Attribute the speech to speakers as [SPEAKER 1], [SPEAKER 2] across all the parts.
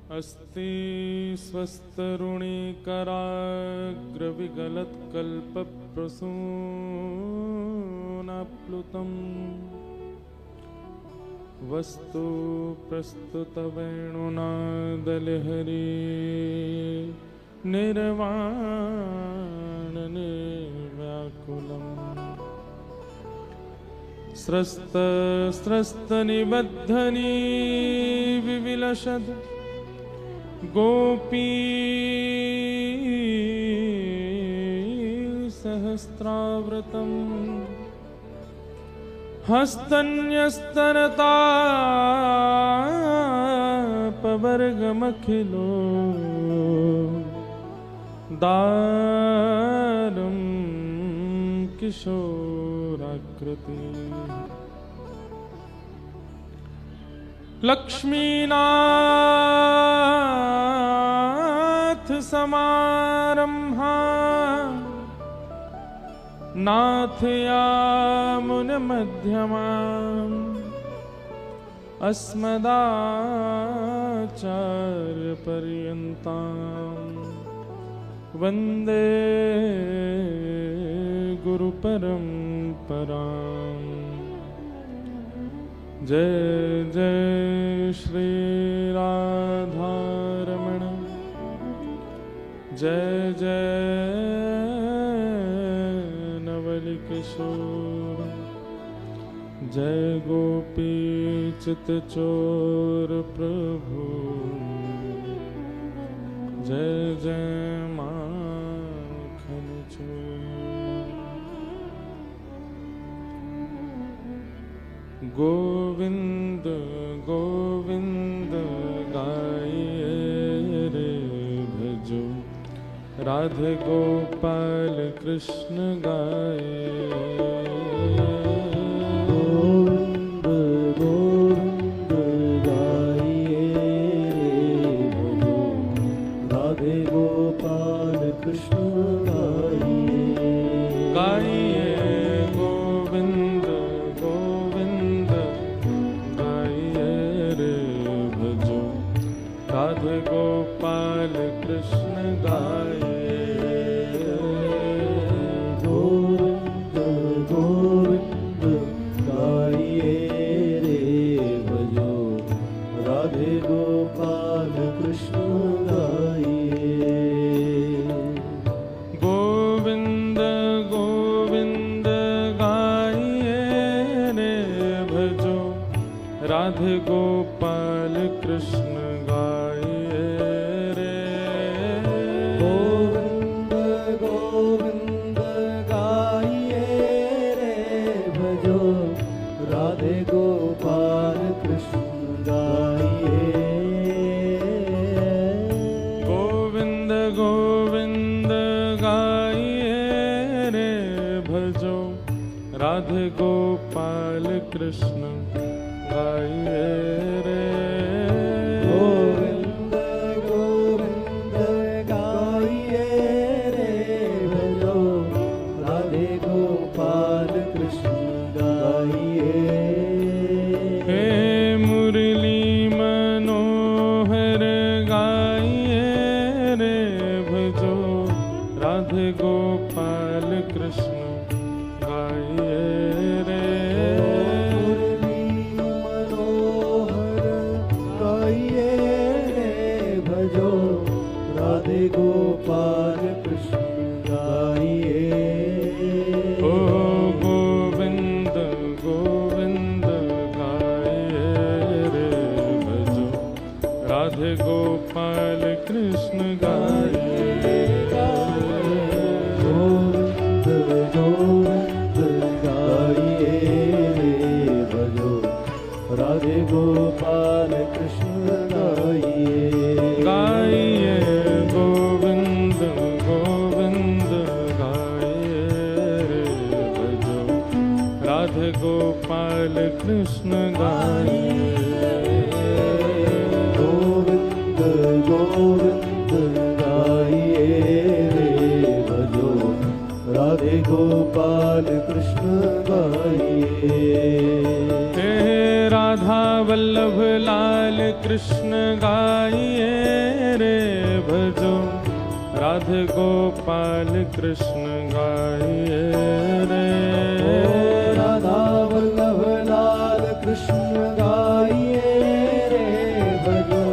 [SPEAKER 1] अस्ति स्वस्तरुणीकराग्रविगलत्कल्पप्रसूनाप्लुतम् वस्तु प्रस्तुतवेणुना दलहरी निर्वाणनिर्व्याकुलम् स्रस्तनिबद्धनी विविलसद् गोपी सहस्रावृतम् हस्तन्यस्तनतापवर्गमखिलो दारुं किशोराकृति लक्ष्मीनाथ समारम्भा नाथयामुनमध्यमाम् अस्मदाचार्यपर्यन्ताम् वन्दे गुरुपरम्पराम्। जय जय श्री राधारमण, जय जय नवलिकिशोर, जय गोपी चितचोर प्रभु, जय जय माखन चोर। गोविंद गोविंद गाइए रे भजो, राधे गोपाल कृष्ण गाए।
[SPEAKER 2] गोविंद गोविंद गाइए रे भजो, राधे गोपाल कृष्ण गाइए।
[SPEAKER 1] गाइए गोविंद गोविंद गाइए रे भजो, राधे गोपाल कृष्ण गाइए।
[SPEAKER 2] गोविंद गोविंद गाइए रे भजो, राधे गोपाल कृष्ण गाइए।
[SPEAKER 1] गोविंद गोविंद गाइए रे भजो, राधे गोपाल कृष्ण गाइए रे।
[SPEAKER 2] गोविंद गोविंद गाइए रे भजो, राधे गोपाल कृष्ण गाइए।
[SPEAKER 1] गोविंद गोविंद गाइए रे भजो, राधे गोपाल कृष्ण गाइए रे।
[SPEAKER 2] गोविंद गोविंद गाइए रे भजो, राधे गोपाल कृष्ण गाइए।
[SPEAKER 1] हे मुरली मनोहर गाइए रे भजो, राधे गोपाल कृष्ण गाइए रे।
[SPEAKER 2] मुरली मनोहर गाइए रे भजो, राधे गोपाल कृष्ण गाइए।
[SPEAKER 1] ओ गोविंद गोविंद गाइए रे भजो, राधे गोपाल कृष्ण गाइए।
[SPEAKER 2] गोविंद गोविंद गाइए रे भजो, राधे गोपाल कृष्ण गाइए।
[SPEAKER 1] गाइए गोविंद गोविंद गाइए रे भजो, राधे गोपाल कृष्ण गाइए।
[SPEAKER 2] गोविंद गोविंद गाइए रे भजो, राधे गोपाल कृष्ण गाइए।
[SPEAKER 1] हे राधा वल्लभ लाल कृष्ण कृष्ण गाइए रे भजो, राधे गोपाल कृष्ण गाइए रे।
[SPEAKER 2] राधा वल्लभ लाल कृष्ण गाइए रे भजो,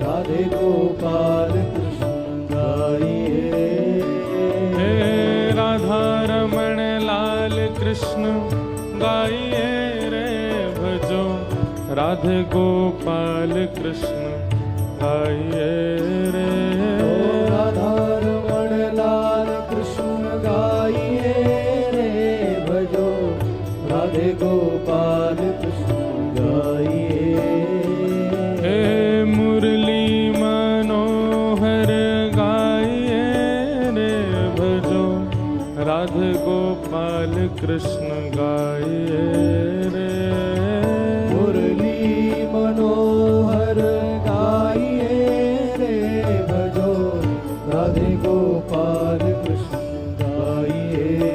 [SPEAKER 2] राधे गोपाल कृष्ण गाइए।
[SPEAKER 1] हे राधा रमण लाल कृष्ण गाइए रे भजो, राधे गोपाल कृष्ण गाइए रे।
[SPEAKER 2] राधा रमण लाल कृष्ण गाइए रे भजो, राधे गोपाल कृष्ण गाइए।
[SPEAKER 1] हे मुरली मनोहर गाइए रे भजो, राधे गोपाल कृष्ण गाइए रे।
[SPEAKER 2] मुरली मनोहर गाइए रे भजो, राधे गोपाल कृष्ण गाइए।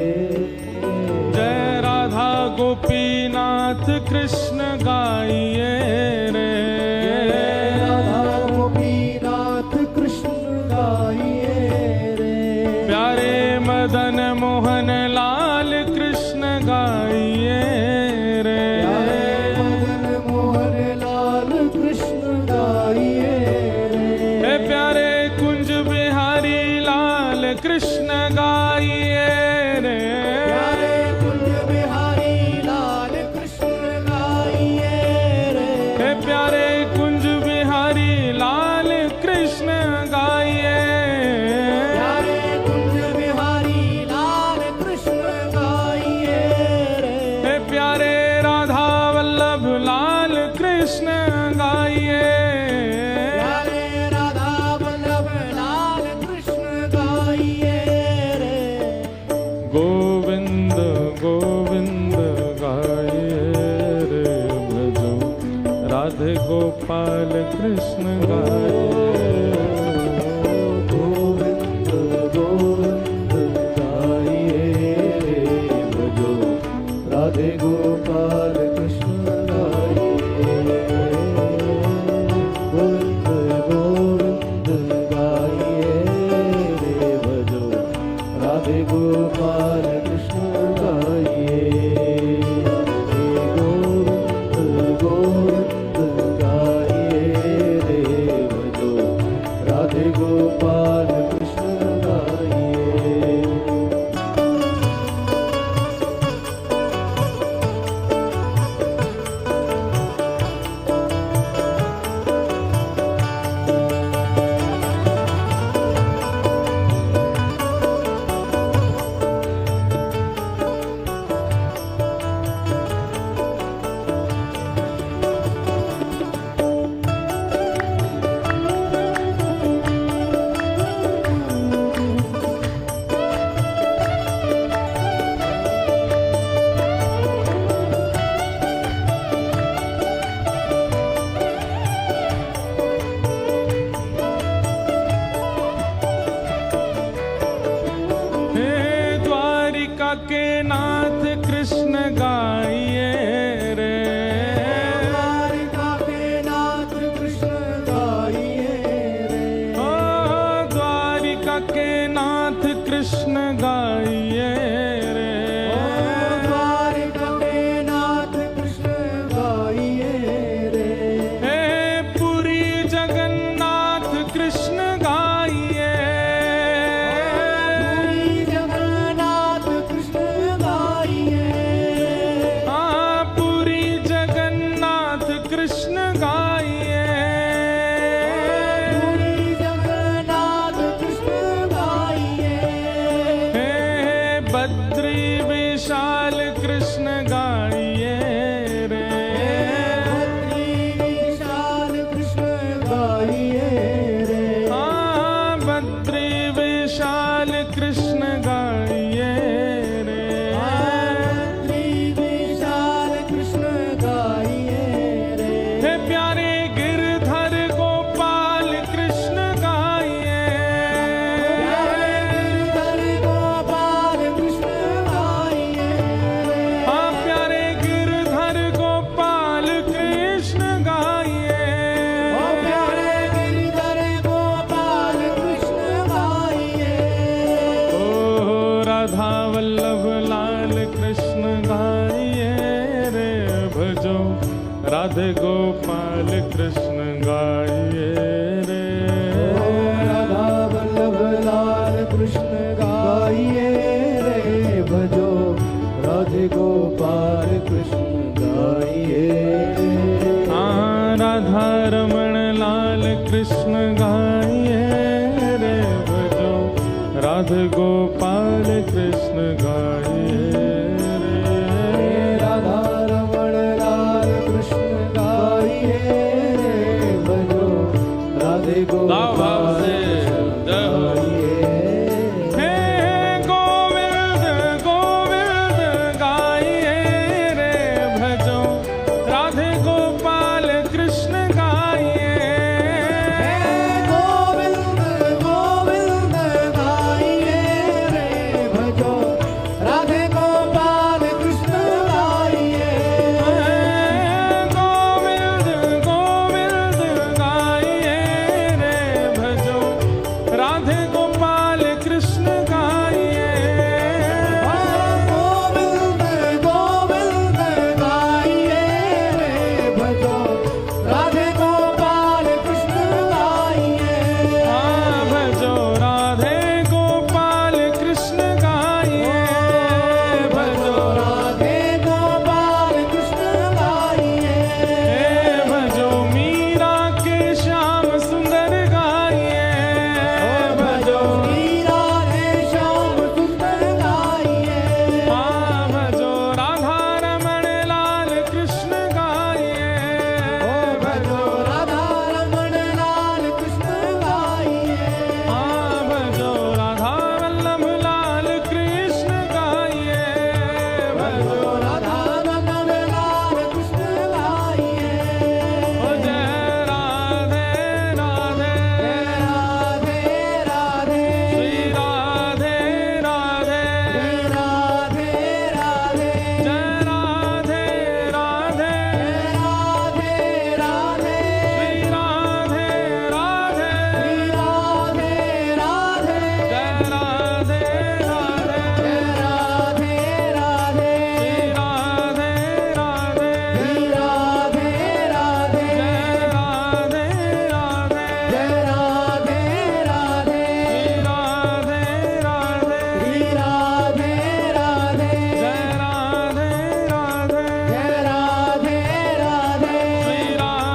[SPEAKER 1] जय राधा गोपीनाथ कृष्ण गाइए रे।
[SPEAKER 2] राधा गोपीनाथ कृष्ण गाइए रे।
[SPEAKER 1] प्यारे मदन मोहन लाल कृष्ण गाइए रे।
[SPEAKER 2] मदन मोहन लाल कृष्ण गाइए रे।
[SPEAKER 1] हे प्यारे कुंज बिहारी लाल कृष्ण गाइए रे।
[SPEAKER 2] प्यारे कुंज बिहारी लाल कृष्ण गाइए रे।
[SPEAKER 1] हे प्यारे कुंज बिहारी लाल कृष्ण गाइए।
[SPEAKER 2] प्यारे कुंज बिहारी लाल कृष्ण गाइए रे।
[SPEAKER 1] हे प्यारे राधा वल्लभ लाल कृष्ण गाइए।
[SPEAKER 2] प्यारे राधा वल्लभ लाल कृष्ण गाइए रे।
[SPEAKER 1] गोविंद गोविंद गाइए रे भजो, राधे गोपाल कृष्ण गाइए।
[SPEAKER 2] गोविंद गोविंद गाइए रे भजो, राधे गोपाल कृष्ण गाइए। गोविंद गोविंद गाइए रे भजो, राधे गोपाल कृष्ण गाइए। गोविंद गोविंद गाइए रे भजो, राधे गोपाल कृष्ण गाइए।
[SPEAKER 1] के नाथ कृष्ण गाइए रे।
[SPEAKER 2] द्वारिका के नाथ कृष्ण गाइए रे।
[SPEAKER 1] ओ द्वारिका के नाथ कृष्ण गाइए रे।
[SPEAKER 2] द्वारिका के नाथ कृष्ण गाइए रे।
[SPEAKER 1] हे पुरी जगन्नाथ कृष्ण गाइए।
[SPEAKER 2] पुरी जगन्नाथ कृष्ण गाइए।
[SPEAKER 1] हाँ पुरी जगन्नाथ कृष्ण गाइए।
[SPEAKER 2] पुरी जगन्नाथ कृष्ण गाइए।
[SPEAKER 1] हे कृष्ण गाइए रे।
[SPEAKER 2] राधा वल्लभ लाल कृष्ण गाइए रे, भजो राधे गोपाल कृष्ण गाइए रे।
[SPEAKER 1] राधा रमण लाल कृष्ण गाइए रे, भजो राधे गोपाल कृष्ण गाइए रे।
[SPEAKER 2] राधा रमण लाल कृष्ण गाइए रे, भजो राधे गोपाल कृष्ण गाइए।
[SPEAKER 1] हे गोविंद गोविंद गाइए रे, भजो राधे गोपाल कृष्ण गाइए।
[SPEAKER 2] गोविंद गोविंद गाइए रे, भजो राधे गोपाल कृष्ण गाइए।
[SPEAKER 1] गोविंद गोविंद गाइए रे, भजो राधे गोपाल कृष्ण गाइए।
[SPEAKER 2] गोविंद गोविंद गाइए रे, भजो राधे गोपाल कृष्ण गाइए।
[SPEAKER 1] भजो राधे गोपाल कृष्ण गाइए। भजो
[SPEAKER 2] राधे गोपाल कृष्ण गाइए।
[SPEAKER 1] भजो मीरा के श्याम सुंदर गाइए। भजो
[SPEAKER 2] मीरा रे श्याम सुंदर गाइए।
[SPEAKER 1] भजो राधा रमण लाल कृष्ण गाइए।
[SPEAKER 2] भजो राधा रमण लाल कृष्ण गाइए।
[SPEAKER 1] भजो राधा वल्लभ लाल कृष्ण गाइए। भजो
[SPEAKER 2] राधा रमण लाल कृष्ण गाइए।
[SPEAKER 1] जय राधे राधे
[SPEAKER 2] राधे राधे
[SPEAKER 1] श्री राधे राधे
[SPEAKER 2] राधे राधे
[SPEAKER 1] जय राधे राधे
[SPEAKER 2] राधे राधे
[SPEAKER 1] श्री राधे राधे
[SPEAKER 2] राधे राधे
[SPEAKER 1] जय राधे राधे
[SPEAKER 2] राधे राधे
[SPEAKER 1] श्री राधे राधे
[SPEAKER 2] राधे राधे
[SPEAKER 1] जय राधे राधे
[SPEAKER 2] जय राधे राधे
[SPEAKER 1] श्री राधे राधे
[SPEAKER 2] राधे राधे
[SPEAKER 1] जय राधे राधे
[SPEAKER 2] जय राधे राधे
[SPEAKER 1] श्री राधे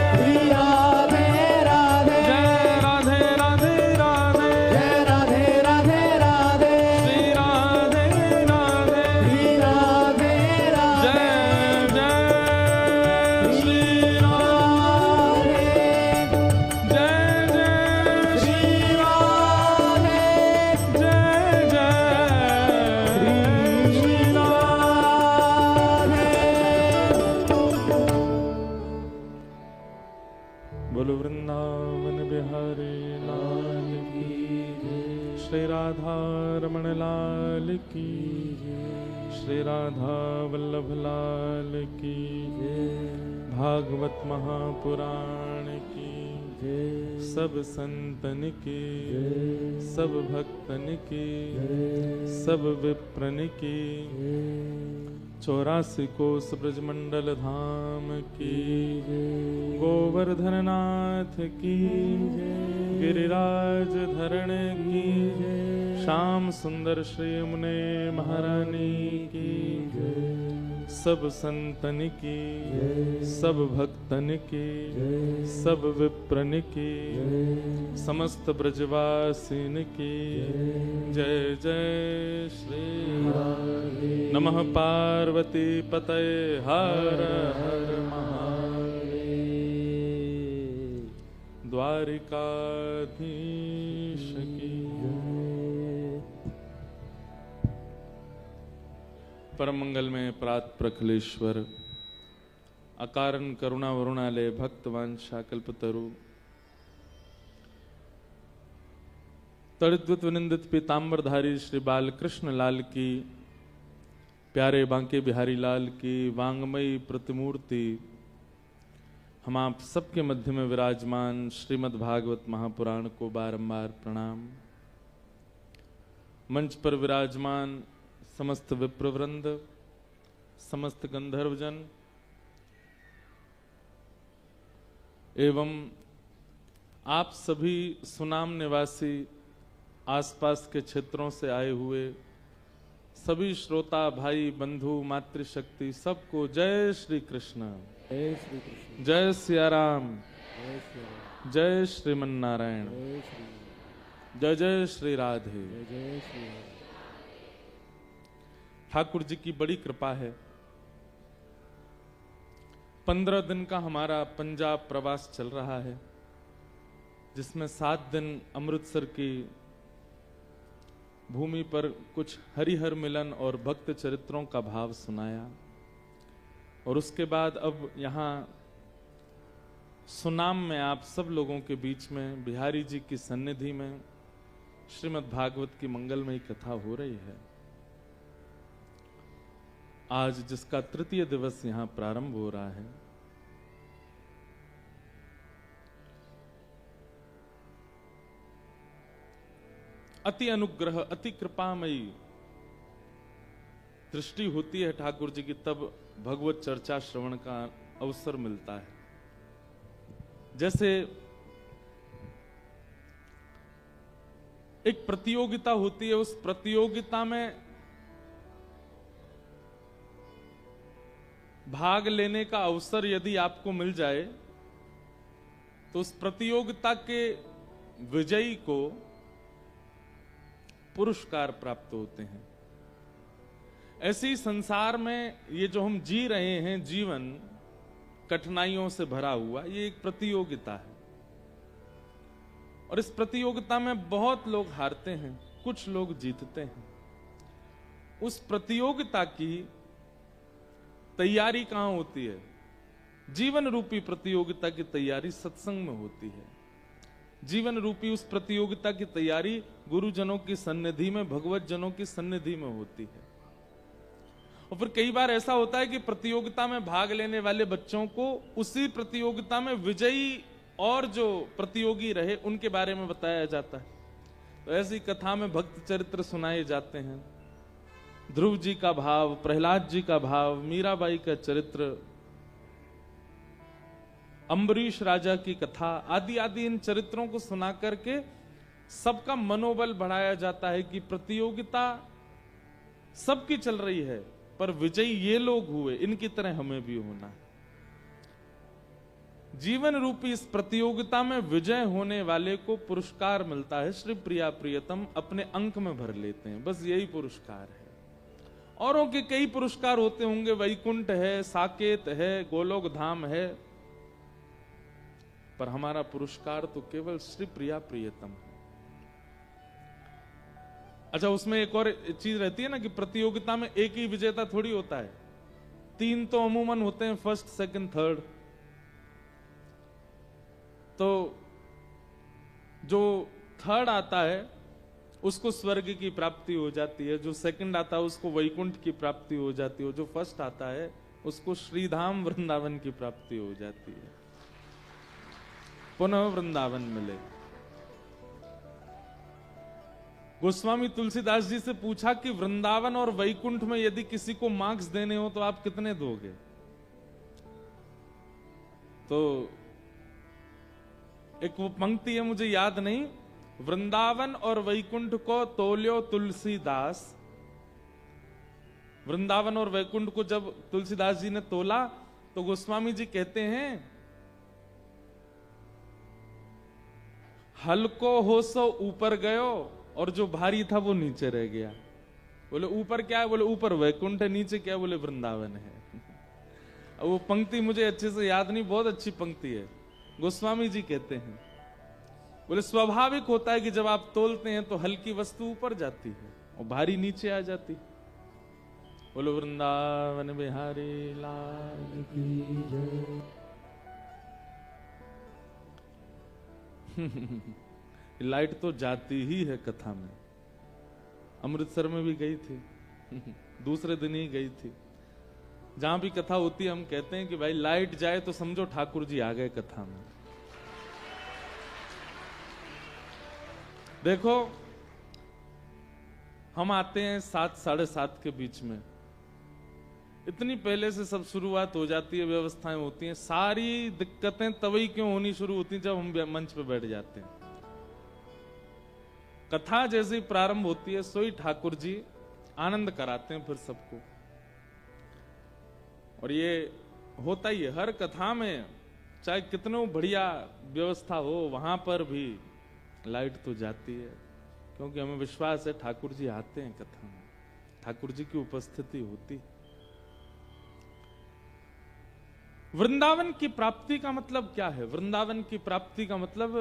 [SPEAKER 1] राधे
[SPEAKER 2] राधे राधे
[SPEAKER 1] जय राधे राधे राधे
[SPEAKER 2] जय राधे राधे राधे
[SPEAKER 1] श्री राधे राधे
[SPEAKER 2] राधे राधे
[SPEAKER 1] जय जय श्री राधे जय जय श्री राधे जय जय श्री बोलो वृंदावन बिहारी लाल की जय। श्री राधा रमण लाल की जय। श्री राधा वल्लभ लाल की जय। भागवत महापुराण की जय। सब संतन की जय। सब भक्तन की जय। सब विप्रन की जय। 84 कोस ब्रजमंडल धाम की जय। गोवर्धन नाथ की जय। गिरिराज धरण की जय। श्याम सुंदर श्री यमुने महारानी की जय। सब संतन की जय। सब भक्तन की जय। सब विप्रन की जय। समस्त ब्रजवासिन की जय जय श्री राधे। नमः पार्वती पतये हर हर महादेव। द्वारिकाधीश की जय। परम मंगल में प्रात प्रखलेश्वर अकारण करुणा वरुणालय भक्तवांशा कल्पतरु तड़िद्वत विनिंदित पीताम्बरधारी श्री बालकृष्ण लाल की, प्यारे बांके बिहारी लाल की वांगमयी प्रतिमूर्ति, हम आप सबके मध्य में विराजमान श्रीमद् भागवत महापुराण को बारंबार प्रणाम। मंच पर विराजमान समस्त विप्रवृंद, समस्त गंधर्वजन, एवं आप सभी सुनाम निवासी आसपास के क्षेत्रों से आए हुए सभी श्रोता भाई बंधु मातृशक्ति सबको जय श्री कृष्ण,
[SPEAKER 2] जय श्री कृष्ण,
[SPEAKER 1] जय सिया राम,
[SPEAKER 2] जय श्री राम,
[SPEAKER 1] जय श्रीमन नारायण,
[SPEAKER 2] जय श्री,
[SPEAKER 1] जय जय श्री राधे।
[SPEAKER 2] जय जय श्री राम।
[SPEAKER 1] ठाकुर जी की बड़ी कृपा है। 15 दिन का हमारा पंजाब प्रवास चल रहा है, जिसमें 7 दिन अमृतसर की भूमि पर कुछ हरिहर मिलन और भक्त चरित्रों का भाव सुनाया, और उसके बाद अब यहाँ सुनाम में आप सब लोगों के बीच में बिहारी जी की सन्निधि में श्रीमद् भागवत की मंगलमयी कथा हो रही है। आज जिसका तृतीय दिवस यहां प्रारंभ हो रहा है, अति अनुग्रह अति कृपामयी दृष्टि होती है ठाकुर जी की, तब भगवत चर्चा श्रवण का अवसर मिलता है। जैसे एक प्रतियोगिता होती है, उस प्रतियोगिता में भाग लेने का अवसर यदि आपको मिल जाए तो उस प्रतियोगिता के विजयी को पुरस्कार प्राप्त होते हैं। ऐसे ही संसार में ये जो हम जी रहे हैं जीवन कठिनाइयों से भरा हुआ, ये एक प्रतियोगिता है, और इस प्रतियोगिता में बहुत लोग हारते हैं, कुछ लोग जीतते हैं। उस प्रतियोगिता की तैयारी कहां होती है? जीवन रूपी प्रतियोगिता की तैयारी सत्संग में होती है। जीवन रूपी उस प्रतियोगिता की तैयारी गुरुजनों की सन्निधि में, भगवत जनों की सन्निधि में होती है। और फिर कई बार ऐसा होता है कि प्रतियोगिता में भाग लेने वाले बच्चों को उसी प्रतियोगिता में विजयी और जो प्रतियोगी रहे उनके बारे में बताया जाता है। तो ऐसी कथा में भक्त चरित्र सुनाए जाते हैं। ध्रुव जी का भाव, प्रहलाद जी का भाव, मीराबाई का चरित्र, अम्बरीश राजा की कथा आदि आदि इन चरित्रों को सुना करके सबका मनोबल बढ़ाया जाता है कि प्रतियोगिता सबकी चल रही है, पर विजयी ये लोग हुए, इनकी तरह हमें भी होना है। जीवन रूपी इस प्रतियोगिता में विजय होने वाले को पुरस्कार मिलता है। श्री प्रिया प्रियतम अपने अंक में भर लेते हैं, बस यही पुरस्कार है। औरों के कई पुरस्कार होते होंगे, वैकुंठ है, साकेत है, गोलोक धाम है, पर हमारा पुरस्कार तो केवल श्री प्रिया प्रियतम है। अच्छा, उसमें एक और चीज रहती है ना कि प्रतियोगिता में एक ही विजेता थोड़ी होता है, 3 तो अमूमन होते हैं, फर्स्ट सेकंड थर्ड। तो जो थर्ड आता है उसको स्वर्ग की प्राप्ति हो जाती है, जो सेकंड आता है उसको वैकुंठ की प्राप्ति हो जाती है, जो फर्स्ट आता है उसको श्रीधाम वृंदावन की प्राप्ति हो जाती है, पुनः वृंदावन मिले। गोस्वामी तुलसीदास जी से पूछा कि वृंदावन और वैकुंठ में यदि किसी को मार्क्स देने हो तो आप कितने दोगे? तो एक वो पंक्ति है, मुझे याद नहीं, वृंदावन और वैकुंठ को तोल्यो तुलसीदास। वृंदावन और वैकुंठ को जब तुलसीदास जी ने तोला तो गोस्वामी जी कहते हैं, हल्को हो सो ऊपर गयो और जो भारी था वो नीचे रह गया। बोले ऊपर क्या है? बोले ऊपर वैकुंठ है, नीचे क्या? बोले वृंदावन है। अब वो पंक्ति मुझे अच्छे से याद नहीं, बहुत अच्छी पंक्ति है। गोस्वामी जी कहते हैं, बोले स्वाभाविक होता है कि जब आप तोलते हैं तो हल्की वस्तु ऊपर जाती है और भारी नीचे आ जाती है। बोलो वृंदावन बिहारी लाल की जय। लाइट तो जाती ही है कथा में। अमृतसर में भी गई थी, दूसरे दिन ही गई थी। जहां भी कथा होती है हम कहते हैं कि भाई लाइट जाए तो समझो ठाकुर जी आ गए कथा में। देखो, हम आते हैं 7 साढ़े 7 के बीच में, इतनी पहले से सब शुरुआत हो जाती है, व्यवस्थाएं होती हैं। सारी दिक्कतें तभी क्यों होनी शुरू होती हैं जब हम मंच पे बैठ जाते हैं। कथा जैसे ही प्रारंभ होती है सोई ठाकुर जी आनंद कराते हैं फिर सबको। और ये होता ही है हर कथा में, चाहे कितनों बढ़िया व्यवस्था हो, वहां पर भी लाइट तो जाती है, क्योंकि हमें विश्वास है ठाकुर जी आते हैं कथा में, ठाकुर जी की उपस्थिति होती। वृंदावन की प्राप्ति का मतलब क्या है? वृंदावन की प्राप्ति का मतलब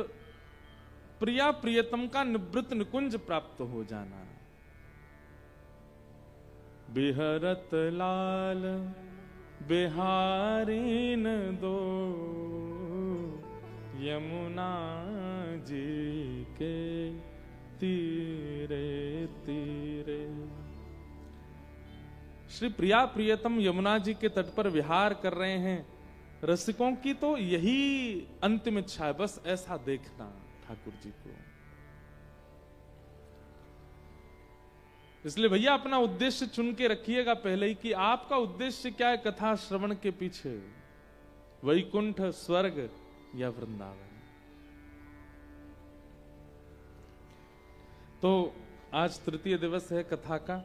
[SPEAKER 1] प्रिया प्रियतम का निवृत्त निकुंज प्राप्त हो जाना। बिहरत लाल बिहारी न दो यमुना जी के तीरे तीरे। श्री प्रिया प्रियतम यमुना जी के तट पर विहार कर रहे हैं। रसिकों की तो यही अंतिम इच्छा है, बस ऐसा देखना ठाकुर जी को। इसलिए भैया अपना उद्देश्य चुन के रखिएगा पहले ही कि आपका उद्देश्य क्या है कथा श्रवण के पीछे, वैकुंठ, स्वर्ग या वृंदावन। तो आज तृतीय दिवस है कथा का।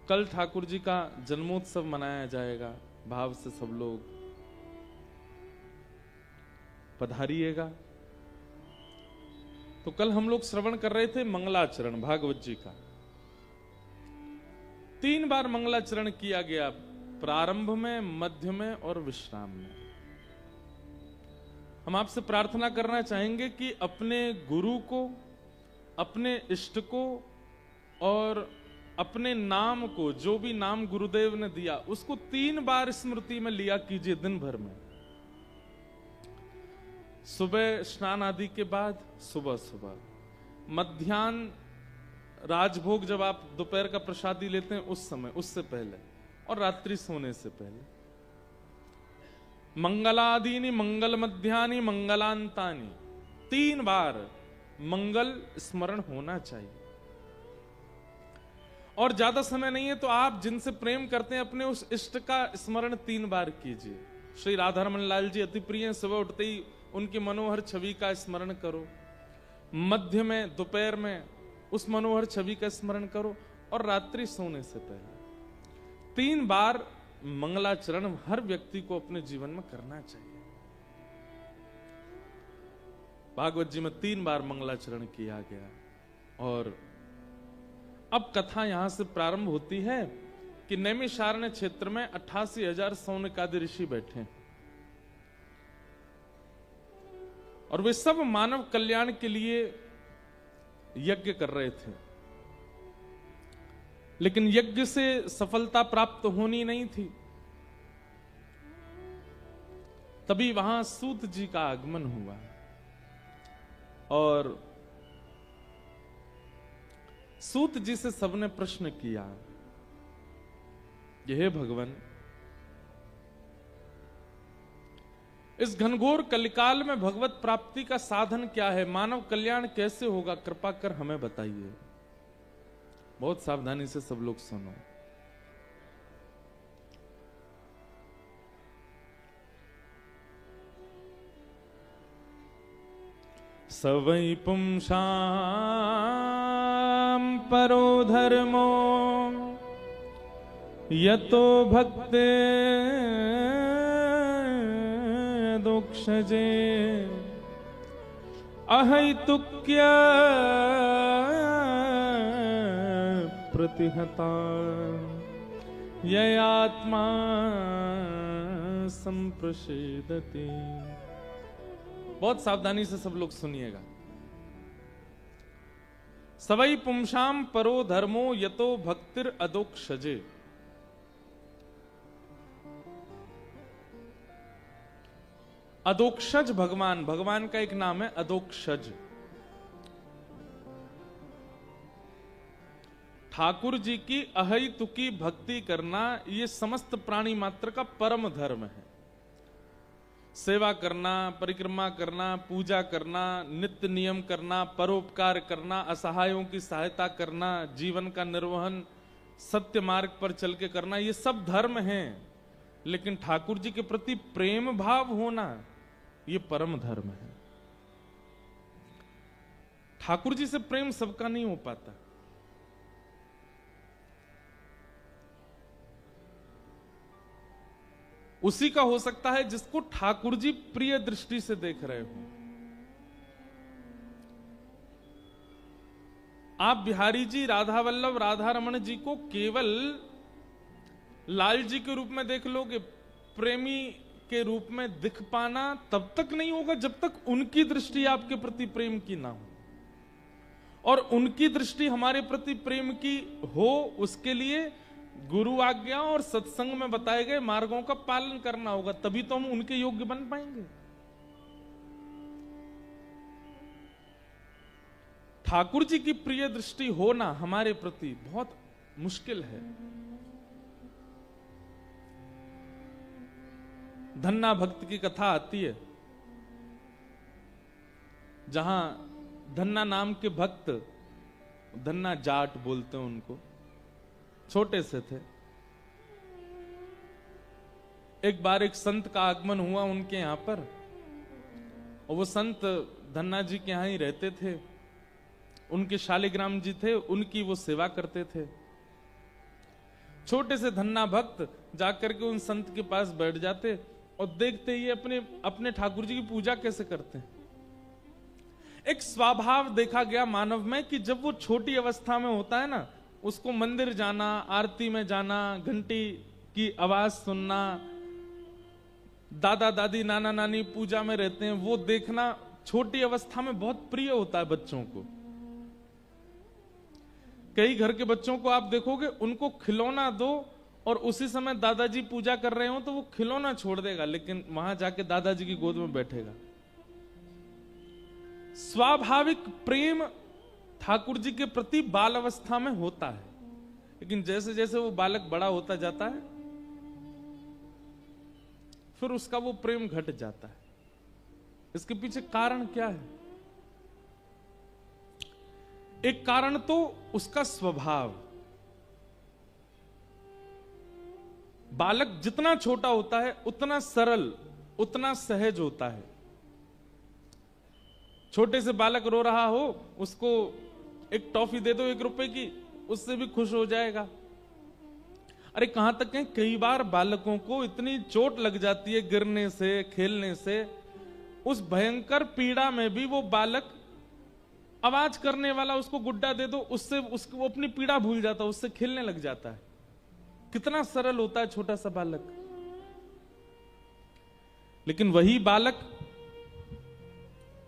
[SPEAKER 1] कल ठाकुर जी का जन्मोत्सव मनाया जाएगा। भाव से सब लोग पधारिएगा। तो कल हम लोग श्रवण कर रहे थे मंगलाचरण भागवत जी का। 3 बार मंगलाचरण किया गया, प्रारंभ में, मध्य में और विश्राम में। हम आपसे प्रार्थना करना चाहेंगे कि अपने गुरु को, अपने इष्ट को और अपने नाम को, जो भी नाम गुरुदेव ने दिया उसको 3 बार स्मृति में लिया कीजिए दिन भर में। सुबह स्नान आदि के बाद, सुबह सुबह, मध्याह्न राजभोग जब आप दोपहर का प्रसादी लेते हैं उस समय, उससे पहले, और रात्रि सोने से पहले। मंगलादीनि मंगल मध्यानि मंगलांतानि, 3 बार मंगल स्मरण होना चाहिए। और ज्यादा समय नहीं है तो आप जिनसे प्रेम करते हैं अपने उस इष्ट का स्मरण 3 बार कीजिए। श्री राधारमण लाल जी अति प्रिय हैं, सुबह उठते ही उनकी मनोहर छवि का स्मरण करो। मध्य में, दोपहर में उस मनोहर छवि का स्मरण करो, और रात्रि सोने से पहले 3 बार मंगलाचरण हर व्यक्ति को अपने जीवन में करना चाहिए। भागवत जी में 3 बार मंगलाचरण किया गया। और अब कथा यहां से प्रारंभ होती है कि नैमिषारण्य क्षेत्र में 88,000 सौनकादि ऋषि बैठे हैं, और वे सब मानव कल्याण के लिए यज्ञ कर रहे थे। लेकिन यज्ञ से सफलता प्राप्त होनी नहीं थी। तभी वहां सूत जी का आगमन हुआ, और सूत जी से सबने प्रश्न किया, हे भगवान, इस घनघोर कलिकाल में भगवत प्राप्ति का साधन क्या है? मानव कल्याण कैसे होगा? कृपा कर हमें बताइए। बहुत सावधानी से सब लोग सुनो। सवै पुंसां परो धर्मो यतो भक्ते दोक्षजे अहैतुक्य प्रतिहता ययात्मा संप्रसेदति। बहुत सावधानी से सब लोग सुनिएगा। सवै पुंसाम परो धर्मो यतो भक्तिर अदोक्षजे। अदोक्षज भगवान, भगवान का एक नाम है अदोक्षज। ठाकुर जी की अहैतुकी भक्ति करना ये समस्त प्राणी मात्र का परम धर्म है। सेवा करना, परिक्रमा करना, पूजा करना, नित्य नियम करना, परोपकार करना, असहायों की सहायता करना, जीवन का निर्वहन सत्य मार्ग पर चल के करना, ये सब धर्म हैं, लेकिन ठाकुर जी के प्रति प्रेम भाव होना ये परम धर्म है। ठाकुर जी से प्रेम सबका नहीं हो पाता। उसी का हो सकता है जिसको ठाकुर जी प्रिय दृष्टि से देख रहे हो। आप बिहारी जी, राधा वल्लभ, राधा रमण जी को केवल लाल जी के रूप में देख लोगे, प्रेमी के रूप में दिख पाना तब तक नहीं होगा जब तक उनकी दृष्टि आपके प्रति प्रेम की ना हो। और उनकी दृष्टि हमारे प्रति प्रेम की हो, उसके लिए गुरु आज्ञा और सत्संग में बताए गए मार्गों का पालन करना होगा, तभी तो हम उनके योग्य बन पाएंगे। ठाकुर जी की प्रिय दृष्टि होना हमारे प्रति बहुत मुश्किल है। धन्ना भक्त की कथा आती है, जहां धन्ना नाम के भक्त, धन्ना जाट बोलते हैं उनको, छोटे से थे। एक बार एक संत का आगमन हुआ उनके यहां पर, और वो संत धन्ना जी के यहां ही रहते थे। उनके शालिग्राम जी थे, उनकी वो सेवा करते थे। छोटे से धन्ना भक्त जाकर के उन संत के पास बैठ जाते और देखते ही अपने अपने ठाकुर जी की पूजा कैसे करते हैं। एक स्वभाव देखा गया मानव में कि जब वो छोटी अवस्था में होता है ना, उसको मंदिर जाना, आरती में जाना, घंटी की आवाज सुनना, दादा दादी नाना नानी पूजा में रहते हैं, वो देखना छोटी अवस्था में बहुत प्रिय होता है बच्चों को। कई घर के बच्चों को आप देखोगे, उनको खिलौना दो और उसी समय दादाजी पूजा कर रहे हो तो वो खिलौना छोड़ देगा, लेकिन वहां जाके दादाजी की गोद में बैठेगा। स्वाभाविक प्रेम ठाकुर जी के प्रति बाल अवस्था में होता है, लेकिन जैसे जैसे वो बालक बड़ा होता जाता है फिर उसका वो प्रेम घट जाता है। इसके पीछे कारण क्या है? एक कारण तो उसका स्वभाव। बालक जितना छोटा होता है उतना सरल, उतना सहज होता है। छोटे से बालक रो रहा हो, उसको एक टॉफी दे दो 1 रुपए की, उससे भी खुश हो जाएगा। अरे कहां तक है, कई बार बालकों को इतनी चोट लग जाती है गिरने से, खेलने से, उस भयंकर पीड़ा में भी वो बालक, आवाज करने वाला उसको गुड्डा दे दो, उससे उसको वो अपनी पीड़ा भूल जाता है, उससे खेलने लग जाता है। कितना सरल होता है छोटा सा बालक। लेकिन वही बालक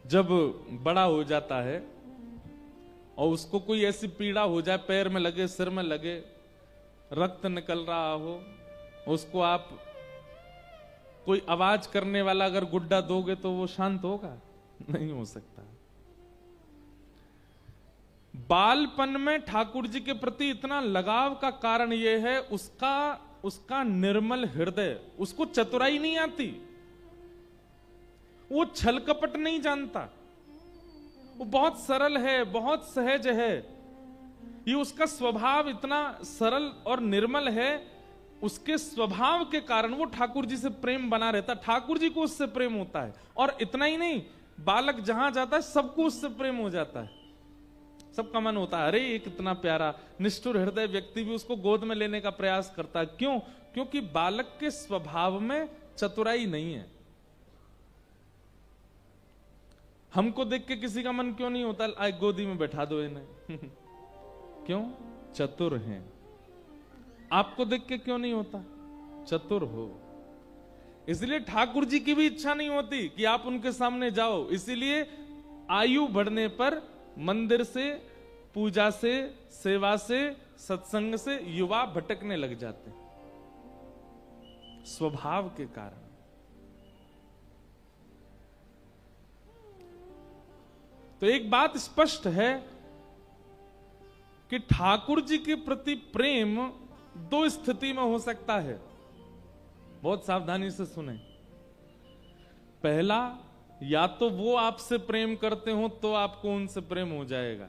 [SPEAKER 1] जब बड़ा हो जाता है और उसको कोई ऐसी पीड़ा हो जाए, पैर में लगे, सिर में लगे, रक्त निकल रहा हो, उसको आप कोई आवाज करने वाला अगर गुड्डा दोगे तो वो शांत होगा? नहीं हो सकता। बालपन में ठाकुर जी के प्रति इतना लगाव का कारण यह है उसका निर्मल हृदय। उसको चतुराई नहीं आती, वो छल कपट नहीं जानता, वो बहुत सरल है, बहुत सहज है। ये उसका स्वभाव इतना सरल और निर्मल है, उसके स्वभाव के कारण वो ठाकुर जी से प्रेम बना रहता, ठाकुर जी को उससे प्रेम होता है। और इतना ही नहीं, बालक जहां जाता है सबको उससे प्रेम हो जाता है, सबका मन होता है, अरे ये कितना प्यारा। निष्ठुर हृदय व्यक्ति भी उसको गोद में लेने का प्रयास करता है। क्यों? क्योंकि बालक के स्वभाव में चतुराई नहीं है। हमको देख के किसी का मन क्यों नहीं होता, आए गोदी में बैठा दो इन्हें क्यों? चतुर हैं। आपको देख के क्यों नहीं होता? चतुर हो। इसलिए ठाकुर जी की भी इच्छा नहीं होती कि आप उनके सामने जाओ। इसीलिए आयु बढ़ने पर मंदिर से, पूजा से, सेवा से, सत्संग से युवा भटकने लग जाते हैं, स्वभाव के कारण। तो एक बात स्पष्ट है कि ठाकुर जी के प्रति प्रेम 2 स्थिति में हो सकता है। बहुत सावधानी से सुने। पहला, या तो वो आपसे प्रेम करते हो तो आपको उनसे प्रेम हो जाएगा,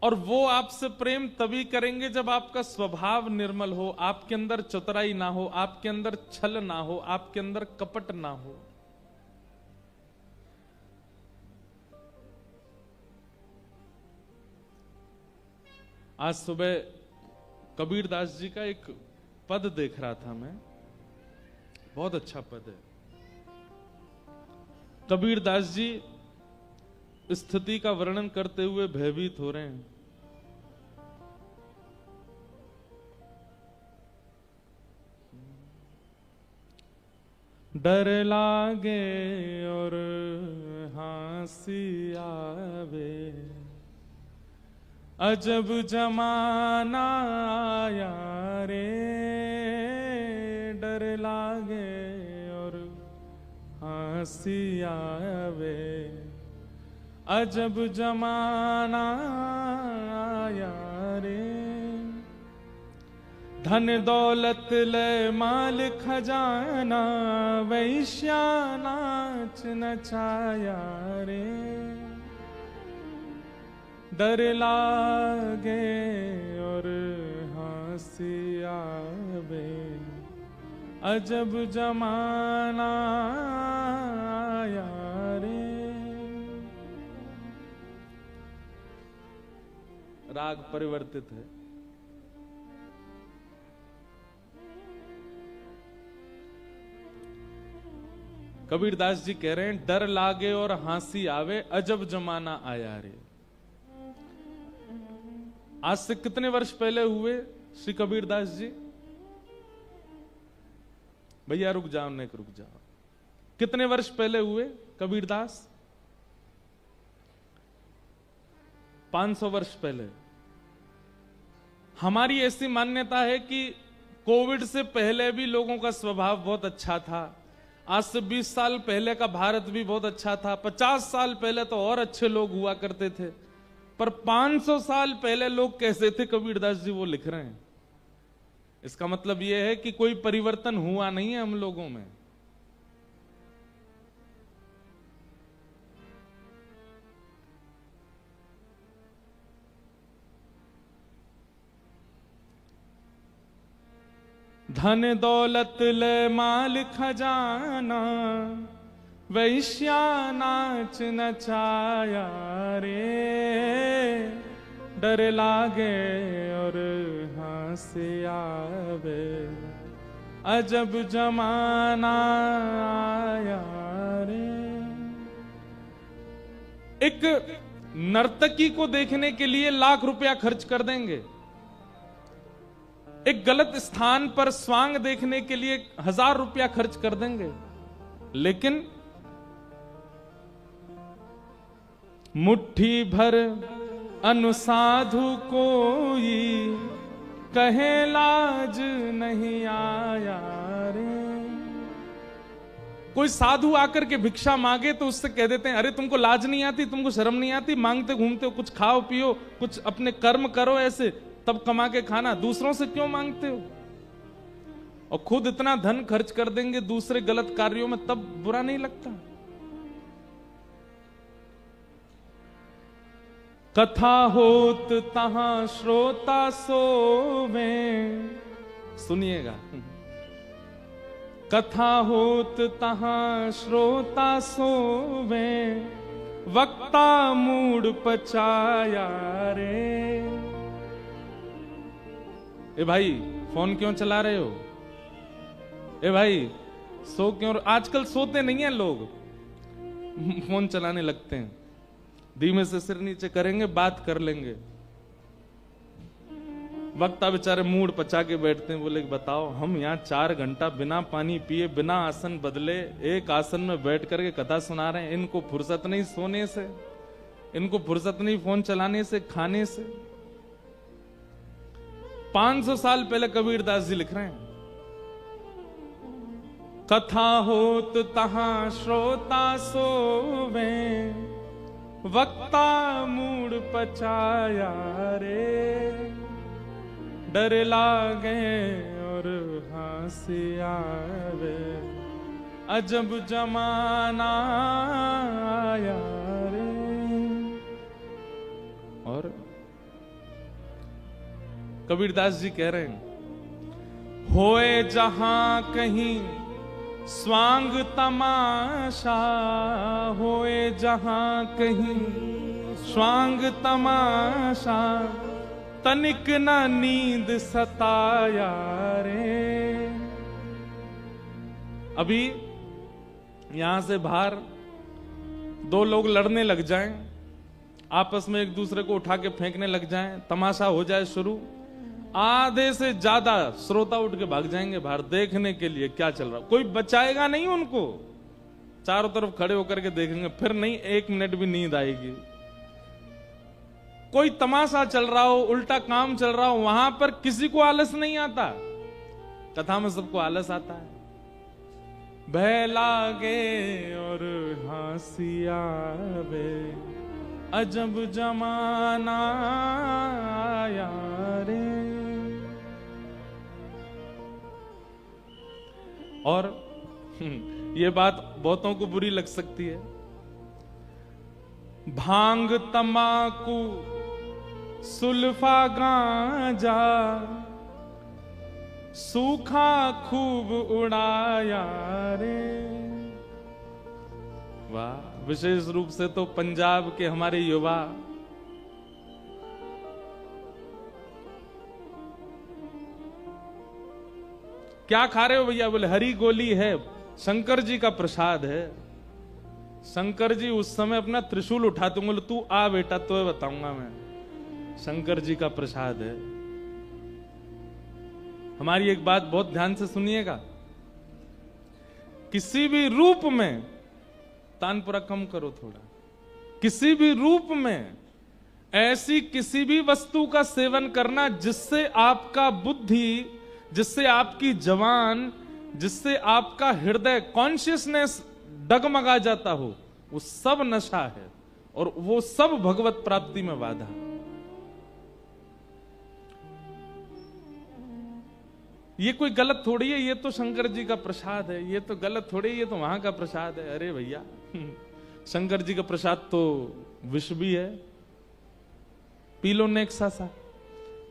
[SPEAKER 1] और वो आपसे प्रेम तभी करेंगे जब आपका स्वभाव निर्मल हो, आपके अंदर चतुराई ना हो, आपके अंदर छल ना हो, आपके अंदर कपट ना हो। आज सुबह कबीरदास जी का एक पद देख रहा था मैं, बहुत अच्छा पद है। कबीरदास जी स्थिति का वर्णन करते हुए भयभीत हो रहे हैं। डर लागे और हंसी आवे, अजब जमाना आया रे। डर लागे और हंसी आवे, अजब जमाना आया रे। धन दौलत ले माल खजाना, वैश्या नाच नचाया रे। डर लागे और हंसी आवे, अजब जमाना आया रे। राग परिवर्तित है। कबीरदास जी कह रहे हैं डर लागे और हंसी आवे, अजब जमाना आया रे। आज से कितने वर्ष पहले हुए श्री कबीरदास जी? भैया रुक जाओ, नहीं रुक जाओ। कितने वर्ष पहले हुए कबीरदास? 500 वर्ष पहले। हमारी ऐसी मान्यता है कि कोविड से पहले भी लोगों का स्वभाव बहुत अच्छा था। आज से 20 साल पहले का भारत भी बहुत अच्छा था। 50 साल पहले तो और अच्छे लोग हुआ करते थे। पर 500 साल पहले लोग कैसे थे कबीरदास जी वो लिख रहे हैं। इसका मतलब यह है कि कोई परिवर्तन हुआ नहीं है हम लोगों में। धन दौलत ले माल खजाना, वैश्या नाच नचाया रे। डर लागे और हंसी आवे, अजब जमाना आया रे। एक नर्तकी को देखने के लिए लाख रुपया खर्च कर देंगे। एक गलत स्थान पर स्वांग देखने के लिए 1000 रुपया खर्च कर देंगे। लेकिन मुट्ठी भर अनुसाधु कोई, कहे लाज नहीं आया रे। कोई साधु आकर के भिक्षा मांगे तो उससे कह देते हैं अरे तुमको लाज नहीं आती, तुमको शर्म नहीं आती, मांगते घूमते हो, कुछ खाओ पियो, कुछ अपने कर्म करो ऐसे, तब कमा के खाना, दूसरों से क्यों मांगते हो? और खुद इतना धन खर्च कर देंगे दूसरे गलत कार्यों में, तब बुरा नहीं लगता। कथा होत तहां श्रोता सोवे, सुनिएगा। कथा होत तहां श्रोता सोवे, वक्ता मूड पचाया रे। ए भाई फोन क्यों चला रहे हो? ए भाई सो क्यों? आजकल सोते नहीं हैं लोग, फोन चलाने लगते हैं। धीमे से सिर नीचे करेंगे, बात कर लेंगे। वक्ता बेचारे मूड पचा के बैठते हैं, बोले बताओ हम यहाँ 4 घंटा बिना पानी पिए, बिना आसन बदले, एक आसन में बैठ करके कथा सुना रहे हैं। इनको फुर्सत नहीं सोने से, इनको फुर्सत नहीं फोन चलाने से, खाने से। 500 साल पहले कबीरदास जी लिख रहे हैं, कथा होत तहां श्रोता सोवे, वक्ता मूड पचाया रे। डर लागे और हंसी आवे, अजब जमाना आया रे। और कबीरदास जी कह रहे हैं, होए जहां कहीं स्वांग तमाशा, होए जहां कहीं स्वांग तमाशा, तनिक न नींद सताया रे। अभी यहां से बाहर दो लोग लड़ने लग जाएं, आपस में एक दूसरे को उठा के फेंकने लग जाएं, तमाशा हो जाए शुरू, आधे से ज्यादा श्रोता उठ के भाग जाएंगे बाहर देखने के लिए क्या चल रहा। कोई बचाएगा नहीं उनको, चारों तरफ खड़े होकर के देखेंगे, फिर नहीं 1 मिनट भी नींद आएगी। कोई तमाशा चल रहा हो, उल्टा काम चल रहा हो, वहां पर किसी को आलस नहीं आता। कथा में सबको आलस आता है। भय लागे और हंसी आवे, अजब जमाना आया रे। और ये बात बहुतों को बुरी लग सकती है। भांग तमाकू सुल्फा गांजा, सूखा खूब उड़ाया रे। वाह, विशेष रूप से तो पंजाब के हमारे युवा क्या खा रहे हो भैया? बोले हरी गोली है, शंकर जी का प्रसाद है। शंकर जी उस समय अपना त्रिशूल उठाते होंगे, तू आ बेटा तो बताऊंगा मैं, शंकर जी का प्रसाद है। हमारी एक बात बहुत ध्यान से सुनिएगा, किसी भी रूप में, तानपुरा कम करो थोड़ा, किसी भी रूप में ऐसी किसी भी वस्तु का सेवन करना जिससे आपका बुद्धि, जिससे आपकी जवान, जिससे आपका हृदय कॉन्शियसनेस डगमगा जाता हो, वो सब नशा है और वो सब भगवत प्राप्ति में बाधा। ये कोई गलत थोड़ी है, ये तो शंकर जी का प्रसाद है, ये तो गलत थोड़ी है, ये तो वहां का प्रसाद है। अरे भैया, शंकर जी का प्रसाद तो विष भी है, पी लो नेक सा,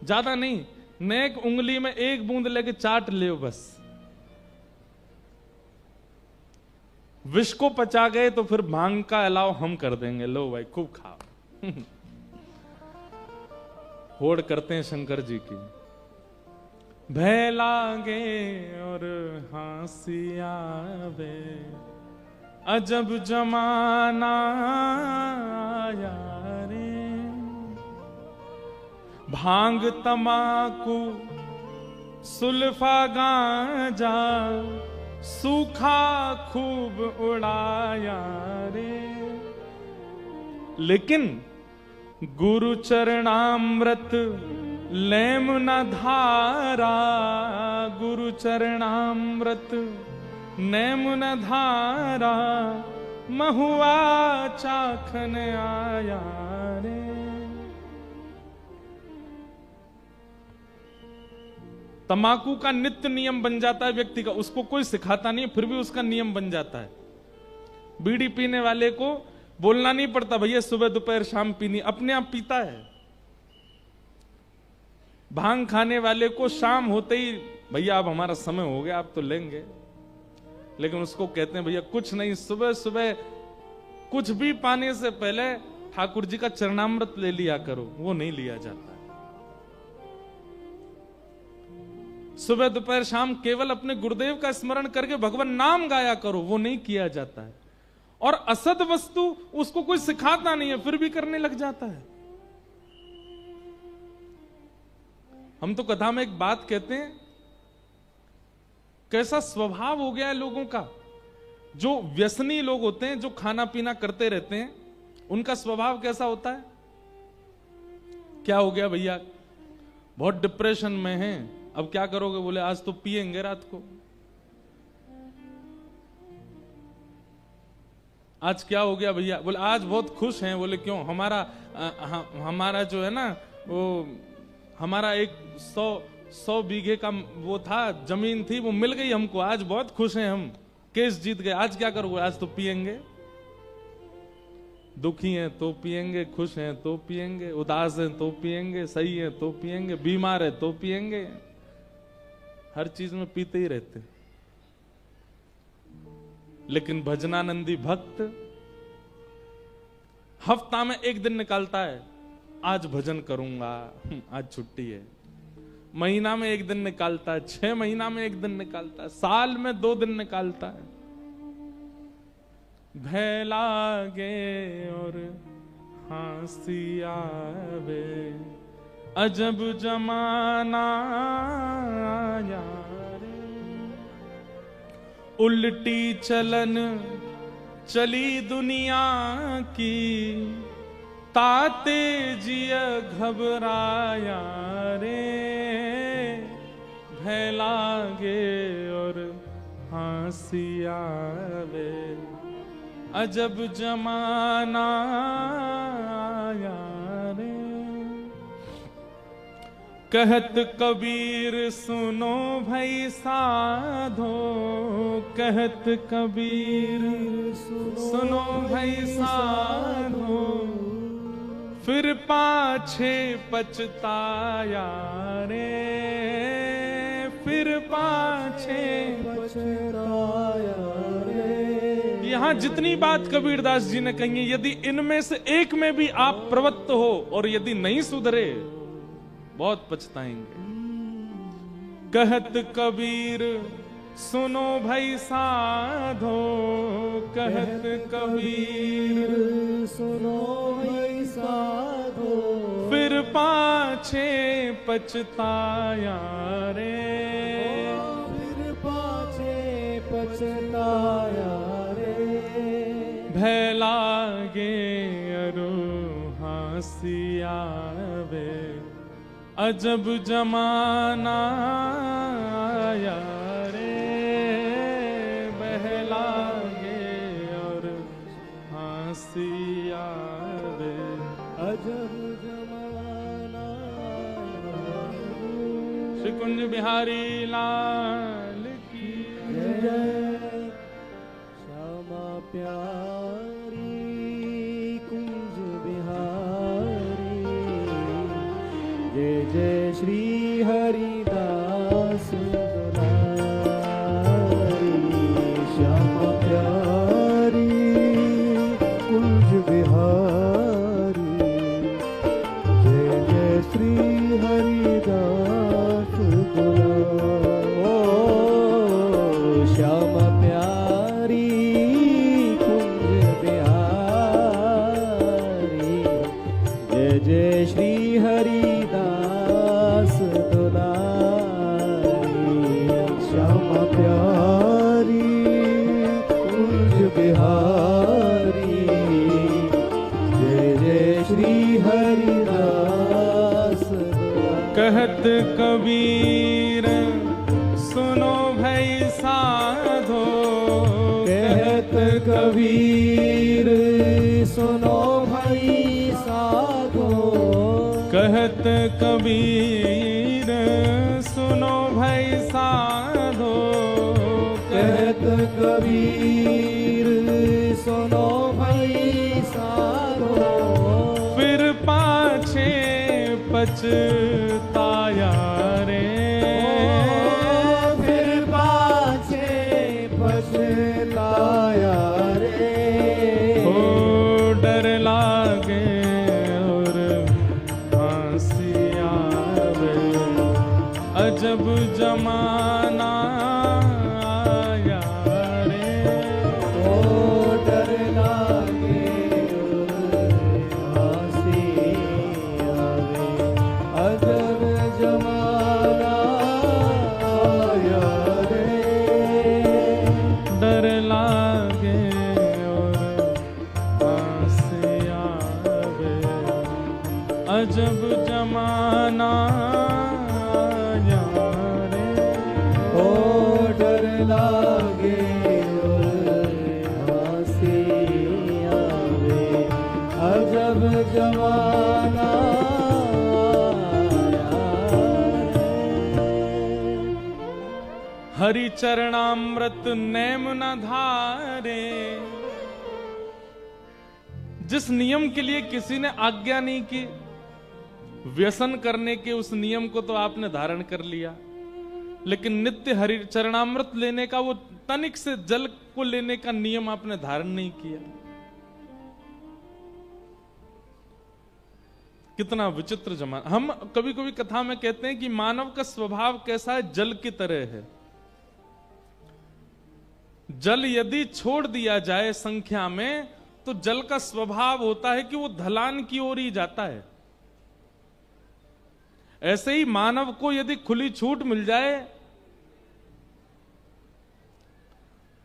[SPEAKER 1] ज्यादा नहीं, नेक उंगली में 1 बूंद लेके चाट ले बस। विष को पचा गए तो फिर भांग का अलाव हम कर देंगे, लो भाई खूब खाओ। होड़ करते हैं शंकर जी की। भय लागे और हंसी आवे, अजब जमाना आया रे। भांग तमाकू सुल्फा गांजा, सूखा खूब उड़ाया रे। लेकिन गुरु चरणामृत लेम न धारा, गुरु चरणामृत नेम न धारा, महुआ चाखन आया रे। तंबाकू का नित्य नियम बन जाता है व्यक्ति का, उसको कोई सिखाता नहीं, फिर भी उसका नियम बन जाता है। बीड़ी पीने वाले को बोलना नहीं पड़ता, भैया सुबह दोपहर शाम पीनी, अपने आप पीता है। भांग खाने वाले को शाम होते ही, भैया अब हमारा समय हो गया, आप तो लेंगे, लेकिन उसको कहते हैं भैया कुछ नहीं, सुबह सुबह कुछ भी पाने से पहले ठाकुर जी का चरणामृत ले लिया करो, वो नहीं लिया जाता। सुबह दोपहर शाम केवल अपने गुरुदेव का स्मरण करके भगवान नाम गाया करो, वो नहीं किया जाता है। और असद वस्तु उसको कोई सिखाता नहीं है, फिर भी करने लग जाता है। हम तो कथा में एक बात कहते हैं, कैसा स्वभाव हो गया है लोगों का। जो व्यसनी लोग होते हैं, जो खाना पीना करते रहते हैं, उनका स्वभाव कैसा होता है? क्या हो गया भैया, बहुत डिप्रेशन में हैं, अब क्या करोगे? बोले आज तो पिएंगे रात को। आज क्या हो गया भैया? बोले आज बहुत खुश हैं। बोले क्यों? हमारा जो है ना, वो हमारा एक 100 बीघे का वो था, जमीन थी, वो मिल गई हमको, आज बहुत खुश हैं हम, केस जीत गए। आज क्या करोगे? आज तो पिएंगे। दुखी हैं तो पिएंगे, खुश हैं तो पिएंगे, उदास हैं तो पिएंगे, सही हैं तो पिएंगे, बीमार है तो पिएंगे, हर चीज में पीते ही रहते। लेकिन भजनानंदी भक्त हफ्ता में एक दिन निकालता है, आज भजन करूंगा, आज छुट्टी है। महीना में एक दिन निकालता है, 6 महीना में एक दिन निकालता है, साल में 2 दिन निकालता है। भय लागे और हंसी आवे, अजब जमाना आया रे। उल्टी चलन चली दुनिया की, ताते जिया घबराया रे। भय लागे और हंसी आवे, अजब जमाना आया रे। कहत कबीर सुनो भाई साधो, कहत कबीर सुनो भाई साधो, फिर पाछे पछताया रे। फिर पाछे पछताया रे। यहाँ जितनी बात कबीरदास जी ने कही है, यदि इनमें से एक में भी आप प्रवृत्त हो और यदि नहीं सुधरे, बहुत पछताएंगे। कहत कबीर सुनो भाई साधो, कहत कबीर
[SPEAKER 2] सुनो भाई साधो,
[SPEAKER 1] फिर पाछे पछताया रे।
[SPEAKER 2] फिर पाछे पछताया रे।
[SPEAKER 1] भय लागे अरु हंसी आवे, अजब जमाना आया रे। बह लागे और हंसी आवे,
[SPEAKER 2] अजब जमाना।
[SPEAKER 1] श्री कुंज बिहारी लाल की
[SPEAKER 2] जय। श्यामा प्यारी कुंज बिहारी, जय जय श्री हरिदास दुलारी। श्यामा प्यारी कुंज बिहारी, जय जय श्री हरिदास दुलारी। ओ श्यामा प्यारी कुंज बिहारी, जय जय श्री हरिदास दुलारी। श्यामा प्यारी कुंज बिहारी, जय जय श्री हरिदास दुलारी।
[SPEAKER 1] कहत कबीर सुनो भाई साधो,
[SPEAKER 2] कहत कबीर सुनो भाई साधो,
[SPEAKER 1] कहत कबीर सुनो भाई साधो,
[SPEAKER 2] कहत कबीर सुनो भाई साधो,
[SPEAKER 1] फिर पाछे पछताया रे।
[SPEAKER 2] फिर पाछे पछताया रे।
[SPEAKER 1] हो डर लागे और हंसी आवे, अजब जमाना आया रे।
[SPEAKER 2] ओ डर लागे हंसी आवे, अजब जमाना आया रे।
[SPEAKER 1] डर लागे और हंसी आवे, अजब जमाना आया रे।
[SPEAKER 2] ओ डर लागे हंसी आवे, अजब जमाना आया रे।
[SPEAKER 1] हरि चरणामृत नैम न धारे, जिस नियम के लिए किसी ने आज्ञा नहीं की, व्यसन करने के उस नियम को तो आपने धारण कर लिया, लेकिन नित्य हरि चरणामृत लेने का, वो तनिक से जल को लेने का नियम आपने धारण नहीं किया। कितना विचित्र जमाना। हम कभी कभी कथा में कहते हैं कि मानव का स्वभाव कैसा है, जल की तरह है। जल यदि छोड़ दिया जाए संख्या में, तो जल का स्वभाव होता है कि वो ढलान की ओर ही जाता है। ऐसे ही मानव को यदि खुली छूट मिल जाए,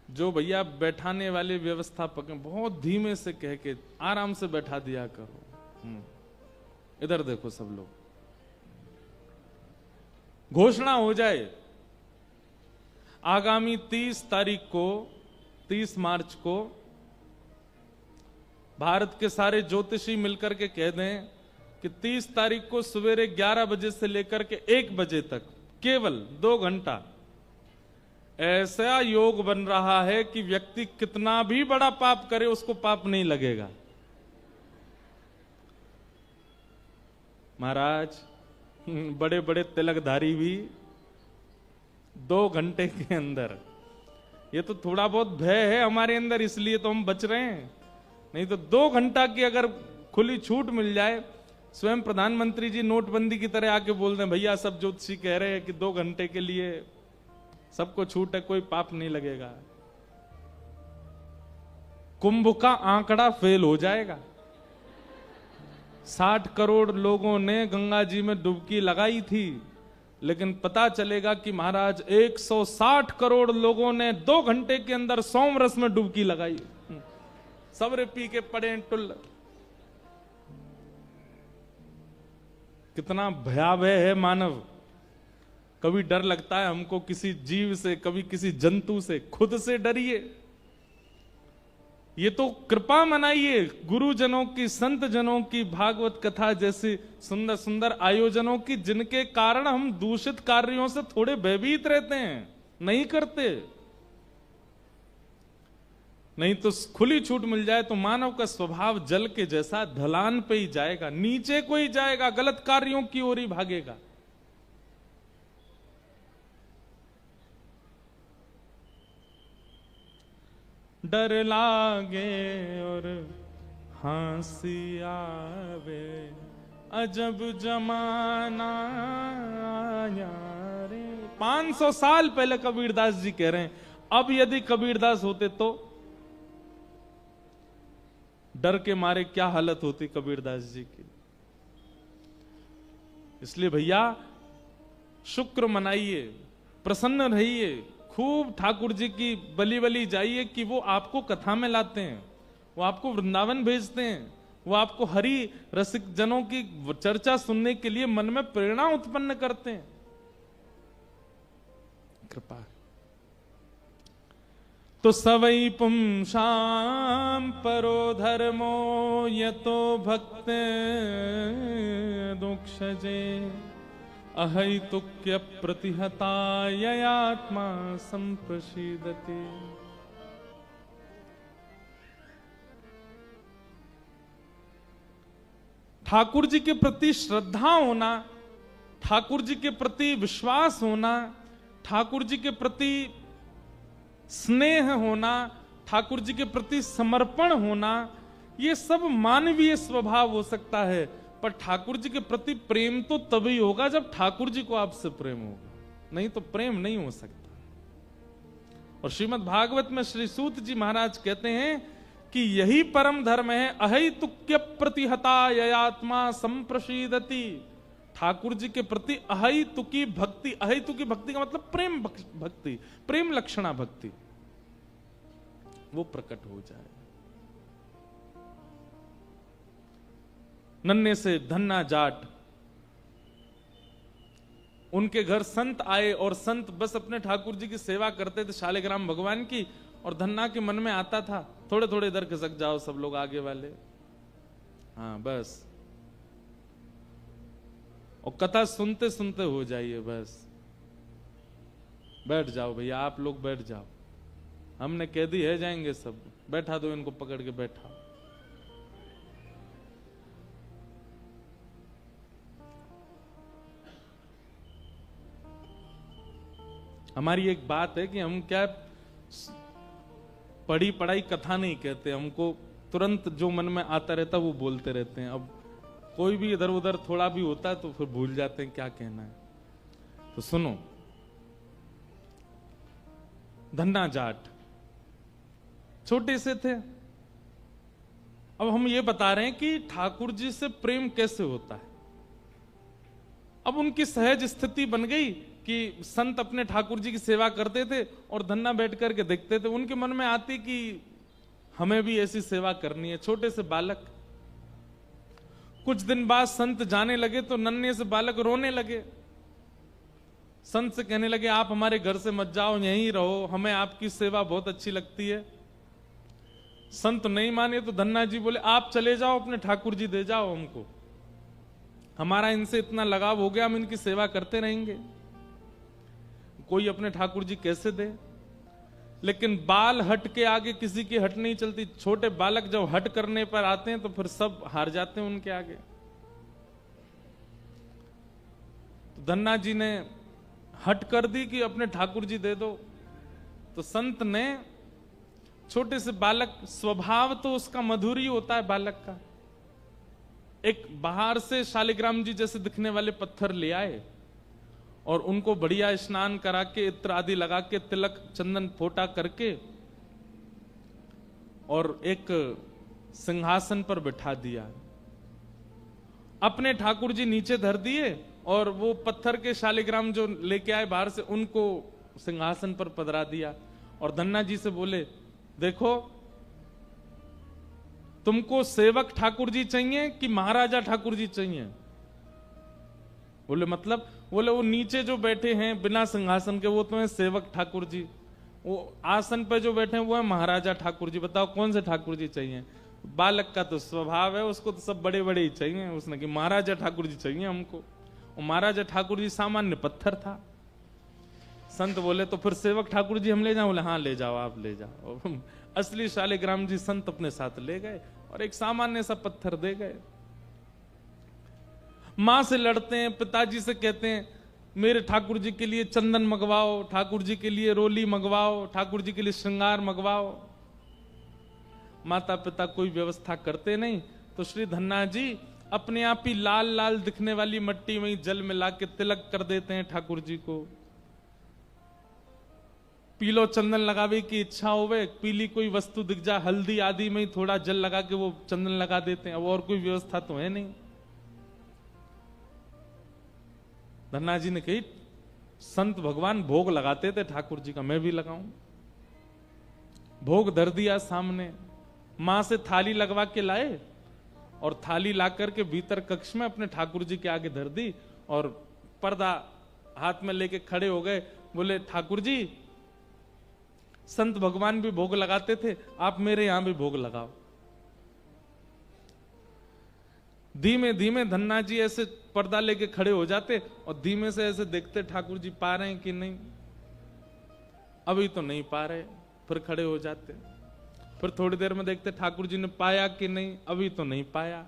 [SPEAKER 1] जो भैया बैठाने वाले व्यवस्थापक हैं, बहुत धीमे से कह के आराम से बैठा दिया करो। इधर देखो सब लोग, घोषणा हो जाए आगामी 30 तारीख को, 30 मार्च को भारत के सारे ज्योतिषी मिलकर के कह दें कि 30 तारीख को सवेरे 11 बजे से लेकर के 1 बजे तक केवल 2 घंटा ऐसा योग बन रहा है कि व्यक्ति कितना भी बड़ा पाप करे उसको पाप नहीं लगेगा। महाराज, बड़े बड़े तिलकधारी भी 2 घंटे के अंदर, ये तो थोड़ा बहुत भय है हमारे अंदर, इसलिए तो हम बच रहे हैं, नहीं तो 2 घंटा की अगर खुली छूट मिल जाए, स्वयं प्रधानमंत्री जी नोटबंदी की तरह आके बोल दें, भैया सब ज्योतिषी कह रहे हैं कि 2 घंटे के लिए सबको छूट है, कोई पाप नहीं लगेगा, कुंभ का आंकड़ा फेल हो जाएगा। 60 करोड़ लोगों ने गंगा जी में डुबकी लगाई थी, लेकिन पता चलेगा कि महाराज 160 करोड़ लोगों ने 2 घंटे के अंदर सोमरस में डुबकी लगाई। सबरे पी के पड़े टुल्ल। कितना भयावह है मानव। कभी डर लगता है हमको किसी जीव से, कभी किसी जंतु से, खुद से डरिए। ये तो कृपा मनाइए गुरुजनों की, संत जनों की, भागवत कथा जैसी सुंदर सुंदर आयोजनों की, जिनके कारण हम दूषित कार्यों से थोड़े भयभीत रहते हैं, नहीं करते। नहीं तो खुली छूट मिल जाए तो मानव का स्वभाव जल के जैसा ढलान पे ही जाएगा, नीचे को ही जाएगा, गलत कार्यों की ओर ही भागेगा। डर लागे और हंसी आवे, अजब जमाना आया रे। 500 साल पहले कबीरदास जी कह रहे हैं। अब यदि कबीरदास होते तो डर के मारे क्या हालत होती कबीरदास जी की। इसलिए भैया शुक्र मनाइए, प्रसन्न रहिए, खूब ठाकुर जी की बली बली जाइए कि वो आपको कथा में लाते हैं, वो आपको वृंदावन भेजते हैं, वो आपको हरि रसिक जनों की चर्चा सुनने के लिए मन में प्रेरणा उत्पन्न करते हैं। कृपा तो सवै पुंसाम परो धर्मो यतो भक्त दुक्षजे अहैतुक्य प्रतिहता ययात्मा संप्रसीदते। ठाकुर जी के प्रति श्रद्धा होना, ठाकुर जी के प्रति विश्वास होना, ठाकुर जी के प्रति स्नेह होना, ठाकुर जी के प्रति समर्पण होना, ये सब मानवीय स्वभाव हो सकता है। पर ठाकुर जी के प्रति प्रेम तो तभी होगा जब ठाकुर जी को आपसे प्रेम होगा, नहीं तो प्रेम नहीं हो सकता। और श्रीमद् भागवत में श्री सूत जी महाराज कहते हैं कि यही परम धर्म है, अहैतुक्य प्रतिहता ययात्मा संप्रसीदति। ठाकुर जी के प्रति अहैतुकी भक्ति, अहैतुकी भक्ति का मतलब प्रेम भक्ति, प्रेम लक्षणा भक्ति, वो प्रकट हो जाए। नन्हे से धन्ना जाट, उनके घर संत आए और संत बस अपने ठाकुर जी की सेवा करते थे, शालिग्राम भगवान की, और धन्ना के मन में आता था थोड़े थोड़े इधर खिसक जाओ सब लोग आगे वाले, हाँ बस, और कथा सुनते सुनते हो जाइए, बस बैठ जाओ भैया, आप लोग बैठ जाओ, हमने कह दी है जाएंगे सब, बैठा दो इनको पकड़ के बैठा। हमारी एक बात है कि हम क्या पढ़ी पढ़ाई कथा नहीं कहते, हमको तुरंत जो मन में आता रहता वो बोलते रहते हैं। अब कोई भी इधर उधर थोड़ा भी होता है तो फिर भूल जाते हैं क्या कहना है। तो सुनो, धन्ना जाट छोटे से थे। अब हम ये बता रहे हैं कि ठाकुर जी से प्रेम कैसे होता है। अब उनकी सहज स्थिति बन गई कि संत अपने ठाकुर जी की सेवा करते थे और धन्ना बैठ करके देखते थे। उनके मन में आती कि हमें भी ऐसी सेवा करनी है, छोटे से बालक। कुछ दिन बाद संत जाने लगे तो नन्हे से बालक रोने लगे। संत से कहने लगे आप हमारे घर से मत जाओ, यहीं रहो, हमें आपकी सेवा बहुत अच्छी लगती है। संत नहीं माने तो धन्ना जी बोले आप चले जाओ, अपने ठाकुर जी दे जाओ हमको, हमारा इनसे इतना लगाव हो गया, हम इनकी सेवा करते रहेंगे। कोई अपने ठाकुर जी कैसे दे। लेकिन बाल हट के आगे किसी की हट नहीं चलती। छोटे बालक जब हट करने पर आते हैं तो फिर सब हार जाते हैं उनके आगे। तो धन्ना जी ने हट कर दी कि अपने ठाकुर जी दे दो। तो संत ने, छोटे से बालक, स्वभाव तो उसका मधुर ही होता है बालक का, एक बाहर से शालिग्राम जी जैसे दिखने वाले पत्थर ले आए और उनको बढ़िया स्नान करा के, इत्र आदि लगा के, तिलक चंदन फोटा करके और एक सिंहासन पर बिठा दिया। अपने ठाकुर जी नीचे धर दिए और वो पत्थर के शालिग्राम जो लेके आए बाहर से, उनको सिंहासन पर पधरा दिया। और धन्ना जी से बोले देखो, तुमको सेवक ठाकुर जी चाहिए कि महाराजा ठाकुर जी चाहिए? बोले मतलब? बोले वो नीचे जो बैठे हैं बिना सिंहासन के वो तो है सेवक ठाकुर जी, वो आसन पे जो बैठे हैं वो है महाराजा ठाकुर जी, बताओ कौन से ठाकुर जी चाहिए? बालक का तो स्वभाव है, उसको तो सब बड़े बड़े ही चाहिए। उसने कि महाराजा ठाकुर जी चाहिए हमको। और महाराजा ठाकुर जी सामान्य पत्थर था। संत बोले तो फिर सेवक ठाकुर जी हम ले जाओ? बोले हाँ ले जाओ, आप ले जाओ। असली शालिग्राम जी संत अपने साथ ले गए और एक सामान्य सा पत्थर दे गए। मां से लड़ते हैं, पिताजी से कहते हैं मेरे ठाकुर जी के लिए चंदन मंगवाओ, ठाकुर जी के लिए रोली मंगवाओ, ठाकुर जी के लिए श्रृंगार मंगवाओ। माता पिता कोई व्यवस्था करते नहीं। तो श्री धन्ना जी अपने आप ही लाल लाल दिखने वाली मट्टी में जल मिला के तिलक कर देते हैं ठाकुर जी को। पीलो चंदन लगावे की इच्छा होवे, पीली कोई वस्तु दिख जाए, हल्दी आदि में ही थोड़ा जल लगा के वो चंदन लगा देते हैं। अब और कोई व्यवस्था तो है नहीं। धन्ना जी ने कही संत भगवान भोग लगाते थे ठाकुर जी का, मैं भी लगाऊं। भोग धर दिया सामने, मां से थाली लगवा के लाए और थाली ला करके भीतर कक्ष में अपने ठाकुर जी के आगे धर दी और पर्दा हाथ में लेके खड़े हो गए। बोले ठाकुर जी संत भगवान भी भोग लगाते थे, आप मेरे यहां भी भोग लगाओ। धीमे धीमे धन्ना जी ऐसे पर्दा लेके खड़े हो जाते और धीमे से ऐसे देखते ठाकुर जी पा रहे हैं कि नहीं। अभी तो नहीं पा रहे, फिर खड़े हो जाते। फिर थोड़ी देर में देखते ठाकुर जी ने पाया कि नहीं, अभी तो नहीं पाया।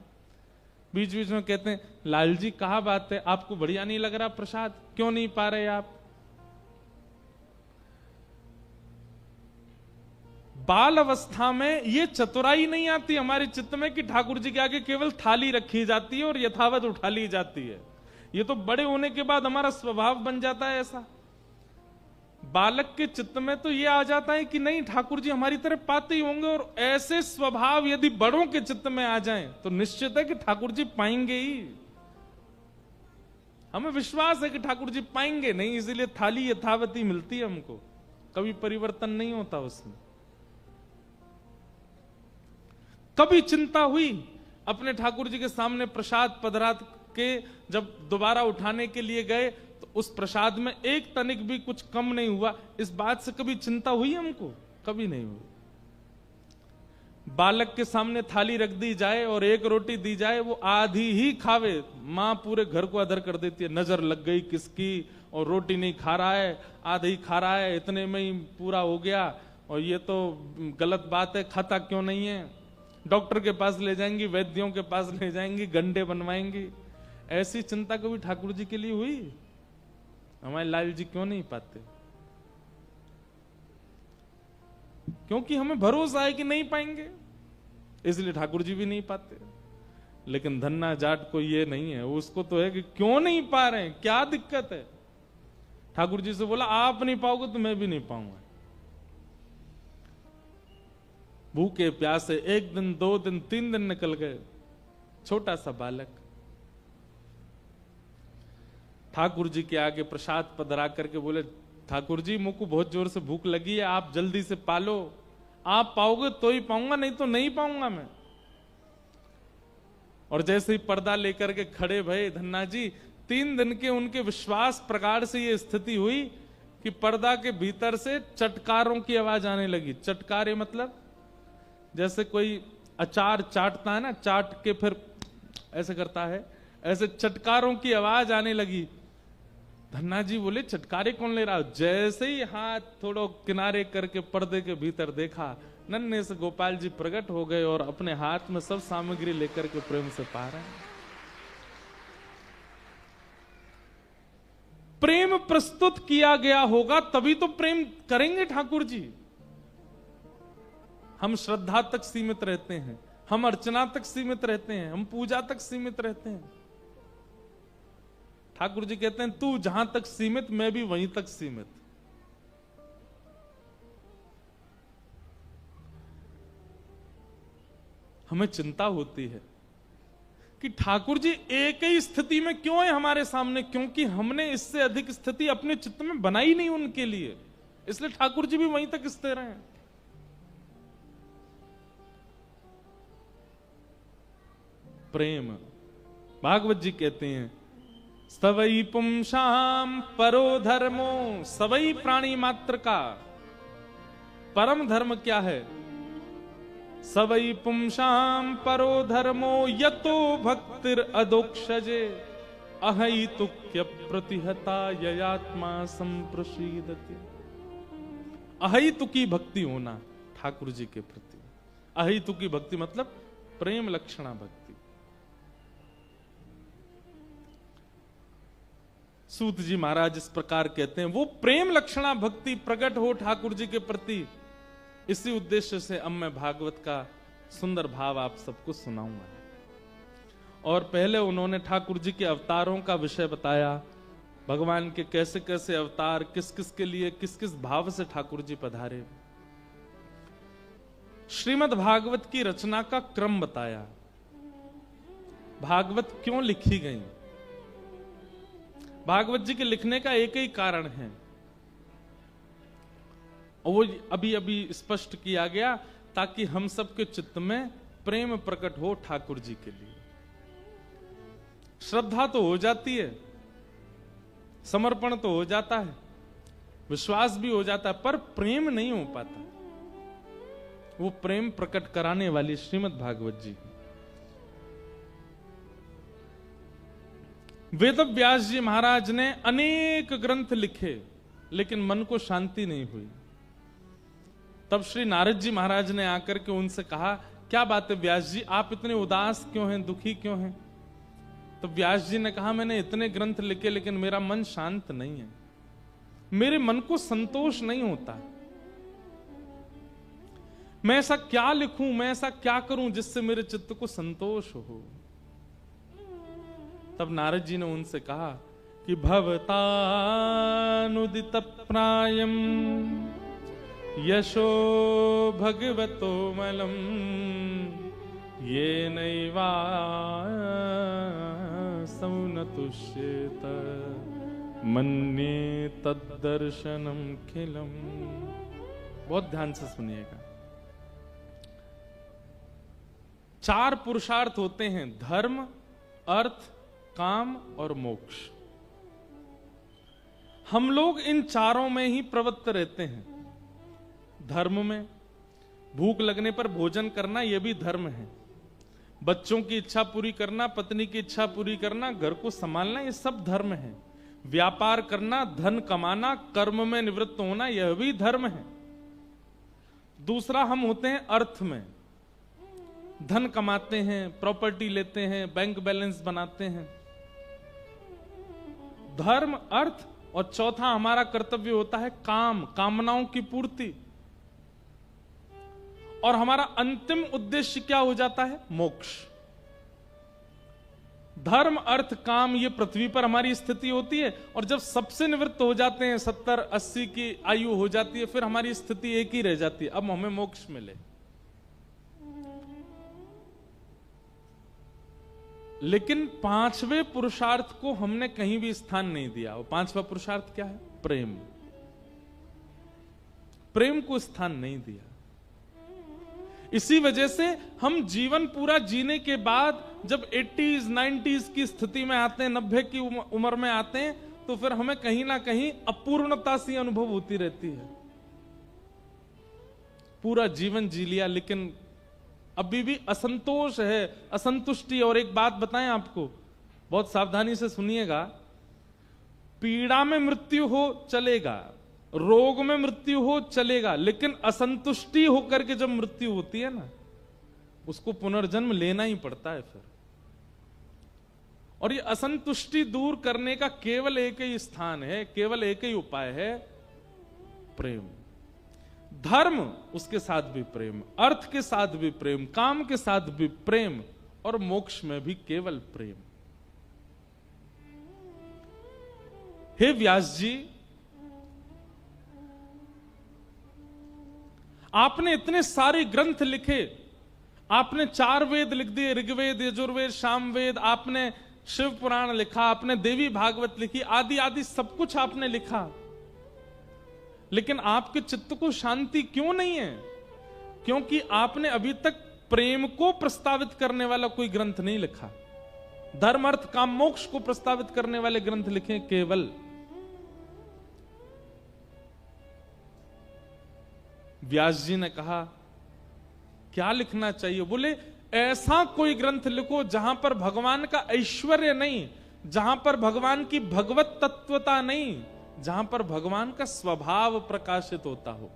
[SPEAKER 1] बीच बीच में कहते हैं लाल जी कहा बात है, आपको बढ़िया नहीं लग रहा प्रसाद, क्यों नहीं पा रहे आप? बाल अवस्था में ये चतुराई नहीं आती हमारे चित्त में कि ठाकुर जी के आगे केवल थाली रखी जाती है और यथावत उठा ली जाती है। ये तो बड़े होने के बाद हमारा स्वभाव बन जाता है ऐसा। बालक के चित्त में तो ये आ जाता है कि नहीं ठाकुर जी हमारी तरफ पाते ही होंगे, और ऐसे स्वभाव यदि बड़ों के चित्त में आ जाएं तो निश्चित है कि ठाकुर जी पाएंगे ही। हमें विश्वास है कि ठाकुर जी पाएंगे नहीं, इसीलिए थाली यथावत ही मिलती है हमको, कभी परिवर्तन नहीं होता उसमें। कभी चिंता हुई अपने ठाकुर जी के सामने प्रसाद पधरा के जब दोबारा उठाने के लिए गए तो उस प्रसाद में एक तनिक भी कुछ कम नहीं हुआ, इस बात से कभी चिंता हुई हमको? कभी नहीं हुई। बालक के सामने थाली रख दी जाए और एक रोटी दी जाए, वो आधी ही खावे, मां पूरे घर को अदर कर देती है। नजर लग गई किसकी, और रोटी नहीं खा रहा है, आधी खा रहा है, इतने में ही पूरा हो गया, और ये तो गलत बात है, खाता क्यों नहीं है? डॉक्टर के पास ले जाएंगी, वैद्यों के पास ले जाएंगी, गंडे बनवाएंगी। ऐसी चिंता कभी ठाकुर जी के लिए हुई? हमारे लाल जी क्यों नहीं पाते? क्योंकि हमें भरोसा है कि नहीं पाएंगे, इसलिए ठाकुर जी भी नहीं पाते। लेकिन धन्ना जाट को ये नहीं है, उसको तो है कि क्यों नहीं पा रहे हैं, क्या दिक्कत है। ठाकुर जी से बोला आप नहीं पाओगे तो मैं भी नहीं पाऊंगा। भूखे प्यासे 1 दिन 2 दिन 3 दिन निकल गए। छोटा सा बालक ठाकुर जी के आगे प्रसाद पधरा करके बोले, ठाकुर जी मुझको बहुत जोर से भूख लगी है, आप जल्दी से पालो, आप पाओगे तो ही पाऊंगा, नहीं तो नहीं पाऊंगा मैं। और जैसे ही पर्दा लेकर के खड़े भये धन्ना जी, 3 दिन के उनके विश्वास प्रकार से ये स्थिति हुई कि पर्दा के भीतर से चटकारों की आवाज आने लगी। चटकारे मतलब जैसे कोई अचार चाटता है ना, चाट के फिर ऐसे करता है, ऐसे चटकारों की आवाज आने लगी। धन्ना जी बोले चटकारे कौन ले रहा। जैसे ही हाथ थोड़ा किनारे करके पर्दे के भीतर देखा, नन्हे से गोपाल जी प्रकट हो गए और अपने हाथ में सब सामग्री लेकर के प्रेम से पा रहे हैं। प्रेम प्रस्तुत किया गया होगा तभी तो प्रेम करेंगे ठाकुर जी। हम श्रद्धा तक सीमित रहते हैं, हम अर्चना तक सीमित रहते हैं, हम पूजा तक सीमित रहते हैं। ठाकुर जी कहते हैं तू जहां तक सीमित, मैं भी वहीं तक सीमित। हमें चिंता होती है कि ठाकुर जी एक ही स्थिति में क्यों है हमारे सामने, क्योंकि हमने इससे अधिक स्थिति अपने चित्त में बनाई नहीं उनके लिए, इसलिए ठाकुर जी भी वहीं तक स्थिर हैं। प्रेम, भागवत जी कहते हैं सवई पुंसाम परो धर्मो, सवई प्राणी मात्र का परम धर्म क्या है। सवई पुंसाम परो धर्मो यतो भक्तिर अदोक्षजे अहैतुक्य प्रतिहता ययात्मा संप्रसीदति। अहैतुकी भक्ति होना ठाकुर जी के प्रति। अहैतुकी भक्ति मतलब प्रेम लक्षणा भक्ति। सूत जी महाराज इस प्रकार कहते हैं, वो प्रेम लक्षणा भक्ति प्रकट हो ठाकुर जी के प्रति। इसी उद्देश्य से अब मैं भागवत का सुंदर भाव आप सबको सुनाऊंगा। और पहले उन्होंने ठाकुर जी के अवतारों का विषय बताया, भगवान के कैसे कैसे अवतार, किस किस के लिए किस किस भाव से ठाकुर जी पधारे। श्रीमद् भागवत की रचना का क्रम बताया, भागवत क्यों लिखी गई। भागवत जी के लिखने का एक ही कारण है, और वो अभी अभी स्पष्ट किया गया, ताकि हम सबके चित्त में प्रेम प्रकट हो ठाकुर जी के लिए। श्रद्धा तो हो जाती है, समर्पण तो हो जाता है, विश्वास भी हो जाता है, पर प्रेम नहीं हो पाता। वो प्रेम प्रकट कराने वाली श्रीमद् भागवत जी। वेद व्यास जी महाराज ने अनेक ग्रंथ लिखे, लेकिन मन को शांति नहीं हुई। तब श्री नारद जी महाराज ने आकर के उनसे कहा, क्या बात है व्यास जी, आप इतने उदास क्यों हैं, दुखी क्यों हैं। तो व्यास जी ने कहा, मैंने इतने ग्रंथ लिखे लेकिन मेरा मन शांत नहीं है, मेरे मन को संतोष नहीं होता। मैं ऐसा क्या लिखूं, मैं ऐसा क्या करूं जिससे मेरे चित्त को संतोष हो। तब नारद जी ने उनसे कहा कि भवतानुदित प्रायम यशो भगवतो मलम ये नैवा सौनतुष्येत मन्ये तद्दर्शनम खिलम। बहुत ध्यान से सुनिएगा। 4 पुरुषार्थ होते हैं, धर्म, अर्थ, काम और मोक्ष। हम लोग इन चारों में ही प्रवृत्त रहते हैं। धर्म में भूख लगने पर भोजन करना, यह भी धर्म है। बच्चों की इच्छा पूरी करना, पत्नी की इच्छा पूरी करना, घर को संभालना, ये सब धर्म है। व्यापार करना, धन कमाना, कर्म में निवृत्त होना, यह भी धर्म है। दूसरा हम होते हैं अर्थ में, धन कमाते हैं, प्रॉपर्टी लेते हैं, बैंक बैलेंस बनाते हैं, धर्म, अर्थ। और चौथा हमारा कर्तव्य होता है काम, कामनाओं की पूर्ति। और हमारा अंतिम उद्देश्य क्या हो जाता है? मोक्ष। धर्म अर्थ काम, ये पृथ्वी पर हमारी स्थिति होती है, और जब सबसे निवृत्त हो जाते हैं, 70-80 की आयु हो जाती है, फिर हमारी स्थिति एक ही रह जाती है, अब हमें मोक्ष मिले। लेकिन पांचवें पुरुषार्थ को हमने कहीं भी स्थान नहीं दिया। और पांचवा पुरुषार्थ क्या है? प्रेम। प्रेम को स्थान नहीं दिया। इसी वजह से हम जीवन पूरा जीने के बाद जब 80s 90s की स्थिति में आते हैं, 90 की उम्र में आते हैं, तो फिर हमें कहीं ना कहीं अपूर्णता सी अनुभव होती रहती है। पूरा जीवन जी लिया लेकिन अभी भी असंतोष है, असंतुष्टि। और एक बात बताएं आपको, बहुत सावधानी से सुनिएगा, पीड़ा में मृत्यु हो चलेगा, रोग में मृत्यु हो चलेगा, लेकिन असंतुष्टि होकर के जब मृत्यु होती है ना, उसको पुनर्जन्म लेना ही पड़ता है फिर। और ये असंतुष्टि दूर करने का केवल एक ही स्थान है, केवल एक ही उपाय है, प्रेम। धर्म, उसके साथ भी प्रेम, अर्थ के साथ भी प्रेम, काम के साथ भी प्रेम, और मोक्ष में भी केवल प्रेम। हे व्यास जी, आपने इतने सारे ग्रंथ लिखे, आपने 4 वेद लिख दिए, ऋग्वेद, यजुर्वेद, सामवेद, आपने शिव पुराण लिखा, आपने देवी भागवत लिखी, आदि आदि सब कुछ आपने लिखा, लेकिन आपके चित्त को शांति क्यों नहीं है? क्योंकि आपने अभी तक प्रेम को प्रस्तावित करने वाला कोई ग्रंथ नहीं लिखा। धर्म अर्थ काम मोक्ष को प्रस्तावित करने वाले ग्रंथ लिखे केवल। व्यास जी ने कहा क्या लिखना चाहिए? बोले ऐसा कोई ग्रंथ लिखो जहां पर भगवान का ऐश्वर्य नहीं, जहां पर भगवान की भगवत तत्वता नहीं, जहां पर भगवान का स्वभाव प्रकाशित होता हो।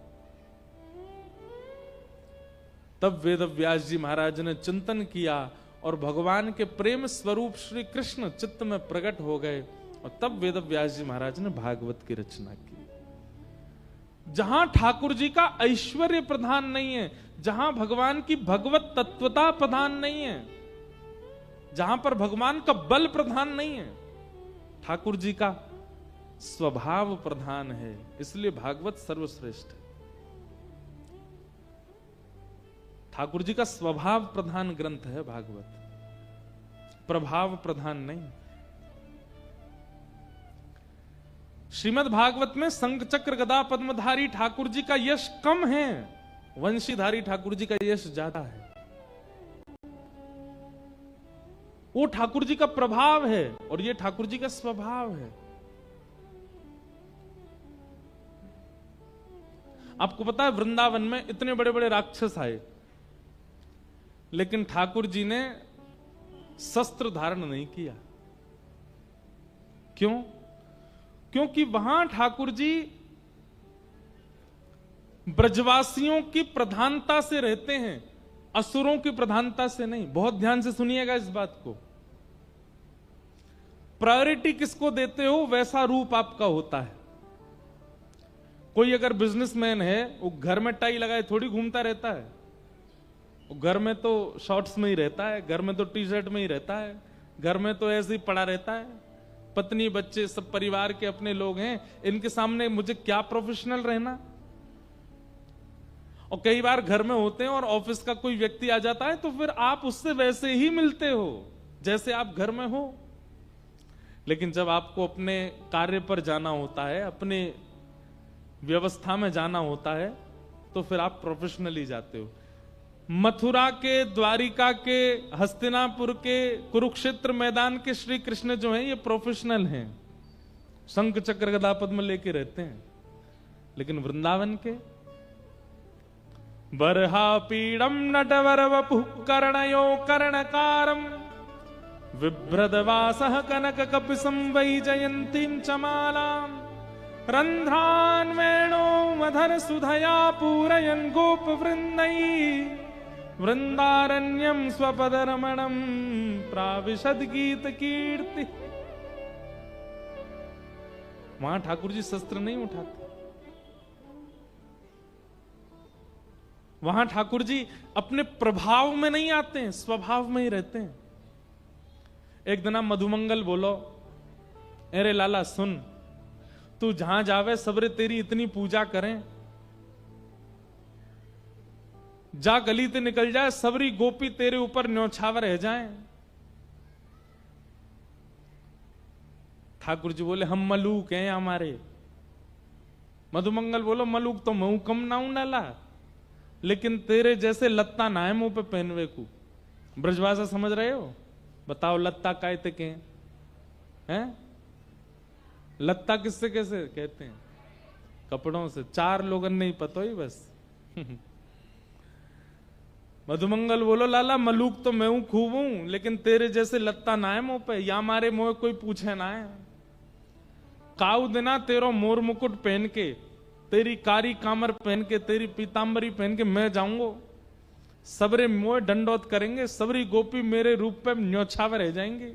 [SPEAKER 1] तब वेद व्यास जी महाराज ने चिंतन किया और भगवान के प्रेम स्वरूप श्री कृष्ण चित्त में प्रकट हो गए, और तब वेद व्यास जी महाराज ने भागवत की रचना की। जहां ठाकुर जी का ऐश्वर्य प्रधान नहीं है, जहां भगवान की भगवत तत्वता प्रधान नहीं है, जहां पर भगवान का बल प्रधान नहीं है, ठाकुर जी का स्वभाव प्रधान है, इसलिए भागवत सर्वश्रेष्ठ है। ठाकुर जी का स्वभाव प्रधान ग्रंथ है भागवत, प्रभाव प्रधान नहीं। श्रीमद् भागवत में शंख चक्र गदा पद्मधारी ठाकुर जी का यश कम है, वंशीधारी ठाकुर जी का यश ज्यादा है। वो ठाकुर जी का प्रभाव है और ये ठाकुर जी का स्वभाव है। आपको पता है वृंदावन में इतने बड़े बड़े राक्षस आए, लेकिन ठाकुर जी ने शस्त्र धारण नहीं किया। क्यों? क्योंकि वहां ठाकुर जी ब्रजवासियों की प्रधानता से रहते हैं, असुरों की प्रधानता से नहीं। बहुत ध्यान से सुनिएगा इस बात को। प्रायोरिटी किसको देते हो वैसा रूप आपका होता है। कोई अगर बिजनेसमैन है, वो घर में टाई लगाए थोड़ी घूमता रहता है, वो घर में तो शॉर्ट्स में ही रहता है, घर में तो टी शर्ट में ही रहता है, घर में तो ऐसे ही पड़ा रहता है। पत्नी बच्चे सब परिवार के अपने लोग हैं, इनके सामने मुझे क्या प्रोफेशनल रहना। और कई बार घर में होते हैं और ऑफिस का कोई व्यक्ति आ जाता है तो फिर आप उससे वैसे ही मिलते हो जैसे आप घर में हो। लेकिन जब आपको अपने कार्य पर जाना होता है, अपने व्यवस्था में जाना होता है, तो फिर आप प्रोफेशनली जाते हो। मथुरा के, द्वारिका के, हस्तिनापुर के, कुरुक्षेत्र मैदान के श्री कृष्ण जो हैं ये प्रोफेशनल हैं, शंख चक्र गदा पद्म लेके रहते हैं। लेकिन वृंदावन के बरहा पीड़म नटवर वपुः कर्णयो कर्णकारम विभ्रदवासः कनक कपिसं वैजयन्तीं च मालाम् रंध्रान् वेणो मधर सुधया पूरयन् गोपवृन्दैः वृंदारण्यम स्वपदरमणम प्राविशद गीत कीर्ति। वहां ठाकुर जी शस्त्र नहीं उठाते। वहां ठाकुर जी अपने प्रभाव में नहीं आते हैं, स्वभाव में ही रहते हैं। एक दिन मधुमंगल बोलो, अरे लाला सुन, तू जहां जावे सबरे तेरी इतनी पूजा करें, जा गली ते निकल जाए सबरी गोपी तेरे ऊपर न्योछावर रह जाए। ठाकुर जी बोले हम मलूक हैं हमारे। मधुमंगल बोलो मलूक तो मैं कम ना हूं लाला, लेकिन तेरे जैसे लत्ता ना है मुंह पे पहनवे को। ब्रजभाषा समझ रहे हो? बताओ लत्ता कहते के हैं? लत्ता किससे कैसे कहते हैं? कपड़ों से। चार लोगन नहीं पता ही बस। मधुमंगल बोलो लाला मलूक तो मैं हूं खूब हूं, लेकिन तेरे जैसे लत्ता ना है मुंह पे, या मारे मुंह कोई पूछे ना है। काऊ देना तेरो मोर मुकुट पहन के, तेरी कारी कामर पहन के, तेरी पीतांबरी पहन के मैं जाऊंगा, सबरे मोह दंडोत करेंगे, सबरी गोपी मेरे रूप पे न्योछावर रह जाएंगे।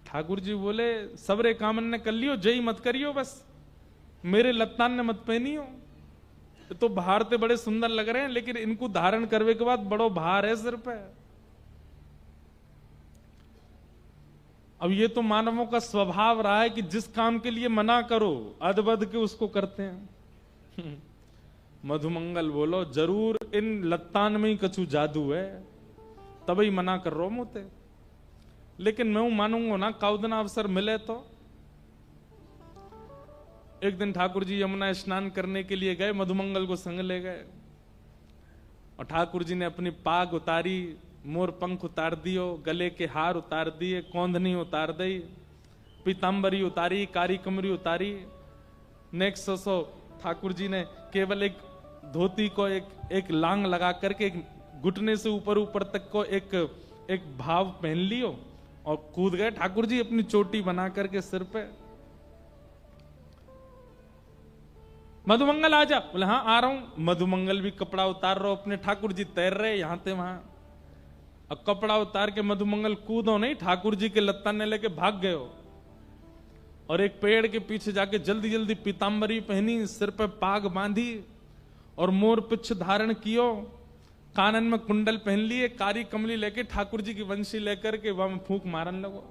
[SPEAKER 1] ठाकुर जी बोले सबरे कामन ने कर लियो, जय मत करियो, बस मेरे लत्तान ने मत पहनियो। तो भार ते बड़े सुंदर लग रहे हैं, लेकिन इनको धारण करने के बाद बड़ो भार है सिर पे। अब ये तो मानवों का स्वभाव रहा है कि जिस काम के लिए मना करो अदबद के उसको करते हैं। मधुमंगल बोलो जरूर इन लत्तान में ही कछु जादू है, तभी मना कर रो मुते, लेकिन मैं मानूंगा ना काउदना अवसर मिले तो। एक दिन ठाकुर जी यमुना स्नान करने के लिए गए, मधुमंगल को संग ले गए, और ठाकुर जी ने अपनी पाग उतारी, मोर पंख उतार दियो, गले के हार उतार दिए, कौंधनी उतार दी, पीतांबरी उतारी, कारी कमरी उतारी। नेक्स्ट सो ठाकुर जी ने केवल एक धोती को एक लांग लगा करके एक घुटने से ऊपर ऊपर तक को एक भाव पहन लियो और कूद गए ठाकुर जी अपनी चोटी बना करके सिर पे। मधुमंगल आजा, बोले हाँ आ रहा हूं। मधुमंगल भी कपड़ा उतार रहा अपने, ठाकुर जी तैर रहे यहां थे वहां। अब कपड़ा उतार के मधुमंगल कूदो नहीं, ठाकुर जी के लत्ता ने लेके भाग गए हो, और एक पेड़ के पीछे जाके जल्दी जल्दी पीतांबरी पहनी, सिर पे पाग बांधी और मोर पिछ धारण कियो, कानन में कुंडल पहन लिए, कारी कमली लेके ठाकुर जी की वंशी लेकर के वहां फूंक मारन लगो।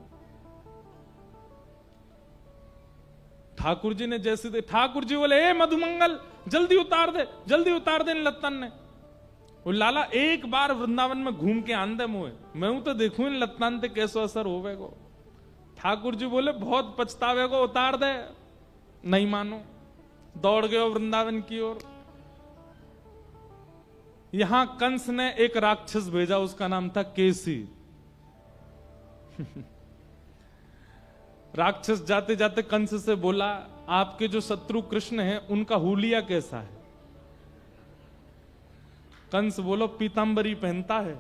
[SPEAKER 1] ठाकुर जी ने जैसे ठाकुर जी बोले ए मधुमंगल जल्दी उतार दे, जल्दी उतार दे इन लत्तन ने। वो लाला एक बार वृंदावन में घूम के आंदे मुए, मैं तो देखूं इन लत्तन ते कैसो असर होवेगो। ठाकुर जी बोले बहुत पछतावेगो, उतार दे। नहीं मानो, दौड़ गए वृंदावन की ओर। यहां कंस ने एक राक्षस भेजा, उसका नाम था केसी। राक्षस जाते जाते कंस से बोला आपके जो शत्रु कृष्ण हैं उनका हुलिया कैसा है? कंस बोलो पीतांबरी पहनता है,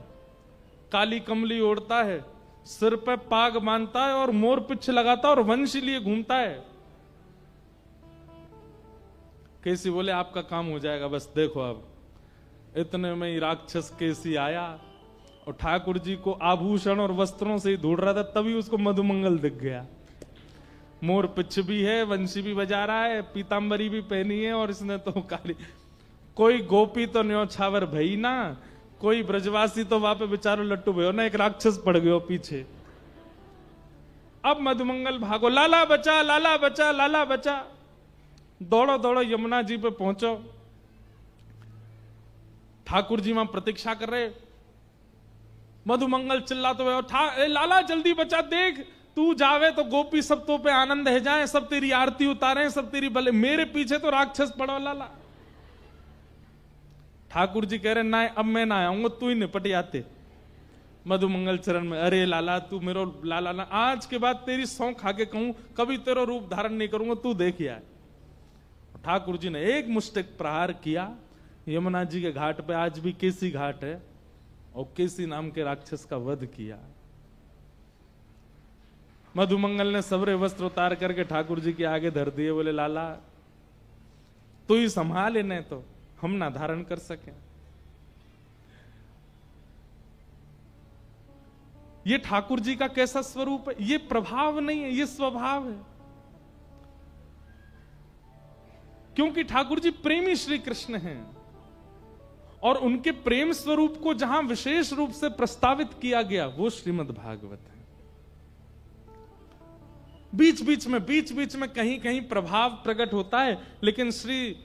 [SPEAKER 1] काली कमली ओढ़ता है, सिर पे पाग बांधता है और मोर पिछ लगाता है और वंश लिए घूमता है। केसी बोले आपका काम हो जाएगा, बस देखो। अब इतने में ही राक्षस केसी आया और ठाकुर जी को आभूषण और वस्त्रों से ही ढूंढ रहा था, तभी उसको मधुमंगल दिख गया। मोर पिछ भी है, वंशी भी बजा रहा है, पीतांबरी भी पहनी है, और इसने तो काली। कोई गोपी तो न्योछावर भई ना, कोई ब्रजवासी तो वहां पे बेचारो लट्टू भयो ना, एक राक्षस पड़ गयो पीछे। अब मधुमंगल भागो, लाला बचा, लाला बचा, लाला बचा। दौड़ो दौड़ो यमुना जी पे पहुंचो। ठाकुर जी वहां प्रतीक्षा कर रहे। मधुमंगल चिल्ला तो लाला जल्दी बचा, देख तू जावे तो गोपी सब तो पे आनंद है जाए, सब तेरी आरती उतारे, सब तेरी भले, मेरे पीछे तो राक्षस पड़ो लाला। ठाकुर जी कह रहे ना अब मैं ना आऊंगा, तू ही निपट आते। मधुमंगल चरण में, अरे लाला तू मेरो लाला ना, आज के बाद तेरी सौं खा के कहूं कभी तेरा रूप धारण नहीं करूंगा, तू देख यार। ठाकुर जी ने एक मुष्टिक प्रहार किया। यमुना जी के घाट पे आज भी केसी घाट है, और केसी नाम के राक्षस का वध किया। मधुमंगल ने सबरे वस्त्र उतार करके ठाकुर जी के आगे धर दिए, बोले लाला तू ही संभाल इन्हें, तो हम ना धारण कर सके। ये ठाकुर जी का कैसा स्वरूप है? ये प्रभाव नहीं है, ये स्वभाव है। क्योंकि ठाकुर जी प्रेमी श्री कृष्ण हैं, और उनके प्रेम स्वरूप को जहां विशेष रूप से प्रस्तावित किया गया वो श्रीमद् भागवत है। बीच बीच में कहीं कहीं प्रभाव प्रकट होता है, लेकिन श्री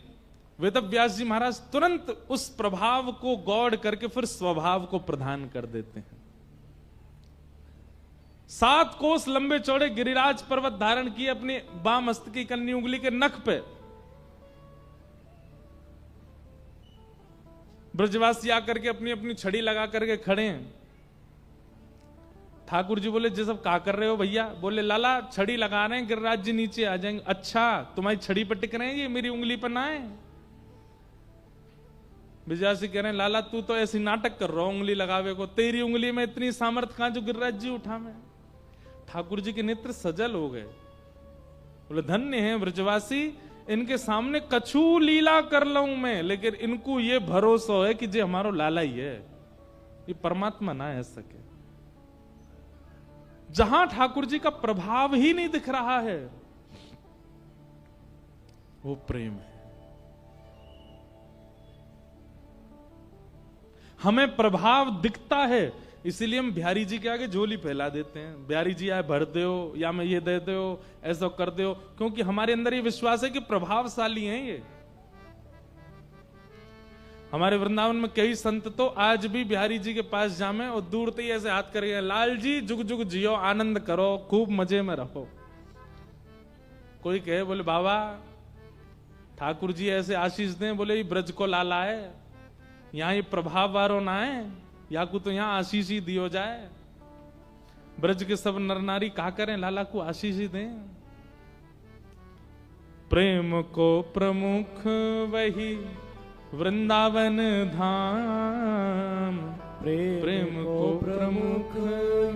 [SPEAKER 1] वेदव्यास जी महाराज तुरंत उस प्रभाव को गौड़ करके फिर स्वभाव को प्रदान कर देते हैं। 7 कोस लंबे चौड़े गिरिराज पर्वत धारण किए अपनी बाम हस्त की कन्नी उंगली के नख पे। ब्रजवासी आकर के अपनी अपनी छड़ी लगा करके खड़े हैं। ठाकुर जी बोले, जी सब क्या कर रहे हो भैया? बोले, लाला छड़ी लगा रहे हैं, गिरिराज जी नीचे आ जाएंगे। अच्छा, तुम्हारी छड़ी पर टिक रहे हैं, ये मेरी उंगली पर ना है। ब्रजवासी कह रहे हैं, लाला तू तो ऐसी नाटक कर रहा हो उंगली लगावे को, तेरी उंगली में इतनी सामर्थ कहां जो गिरिराज जी उठा में। ठाकुर जी के नेत्र सजल हो गए। बोले, धन्य है ब्रजवासी, इनके सामने कछु लीला कर लूं मैं, लेकिन इनको ये भरोसा है कि जे हमारो लाला ही है, ये परमात्मा ना है सके। जहां ठाकुर जी का प्रभाव ही नहीं दिख रहा है वो प्रेम है। हमें प्रभाव दिखता है, इसीलिए हम बिहारी जी के आगे झोली फैला देते हैं। बिहारी जी आए भर दो, या मैं ये दे दो, ऐसा कर दो, क्योंकि हमारे अंदर ये विश्वास है कि प्रभावशाली हैं ये। हमारे वृंदावन में कई संत तो आज भी बिहारी जी के पास जामे और दूर से ही ऐसे हाथ करेंगे, लाल जी जुग जुग जियो, आनंद करो, खूब मजे में रहो। कोई कहे, बोले बाबा ठाकुर जी ऐसे आशीष दें, बोले ये ब्रज को लाला है, यहां ये प्रभाव वारो ना है, या को तो यहां आशीष ही दियो जाए। ब्रज के सब नर नारी क्या करें, लाला को आशीष ही दें। प्रेम को प्रमुख वही वृंदावन धाम, प्रेम को प्रमुख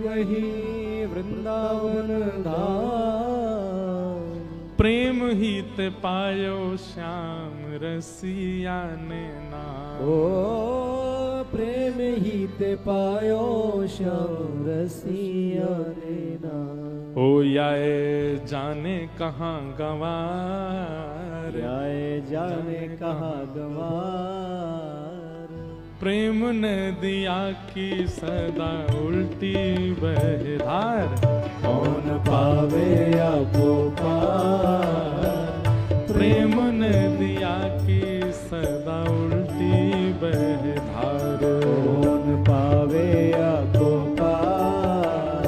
[SPEAKER 2] वही वृंदावन धाम।
[SPEAKER 1] प्रेम ही ते पायो श्याम रसिया ने नाम।
[SPEAKER 2] ओ प्रेम ही ते पायो श्याम रसिया ने नाम।
[SPEAKER 1] हो याए जाने कहाँ गंवार,
[SPEAKER 2] आए जाने कहाँ गंवार।
[SPEAKER 1] प्रेम नदिया की सदा उल्टी बहधार,
[SPEAKER 2] कौन पावे आपको पार।
[SPEAKER 1] प्रेम नदिया की सदा उल्टी बहधार,
[SPEAKER 2] कौन पावे आपको पार।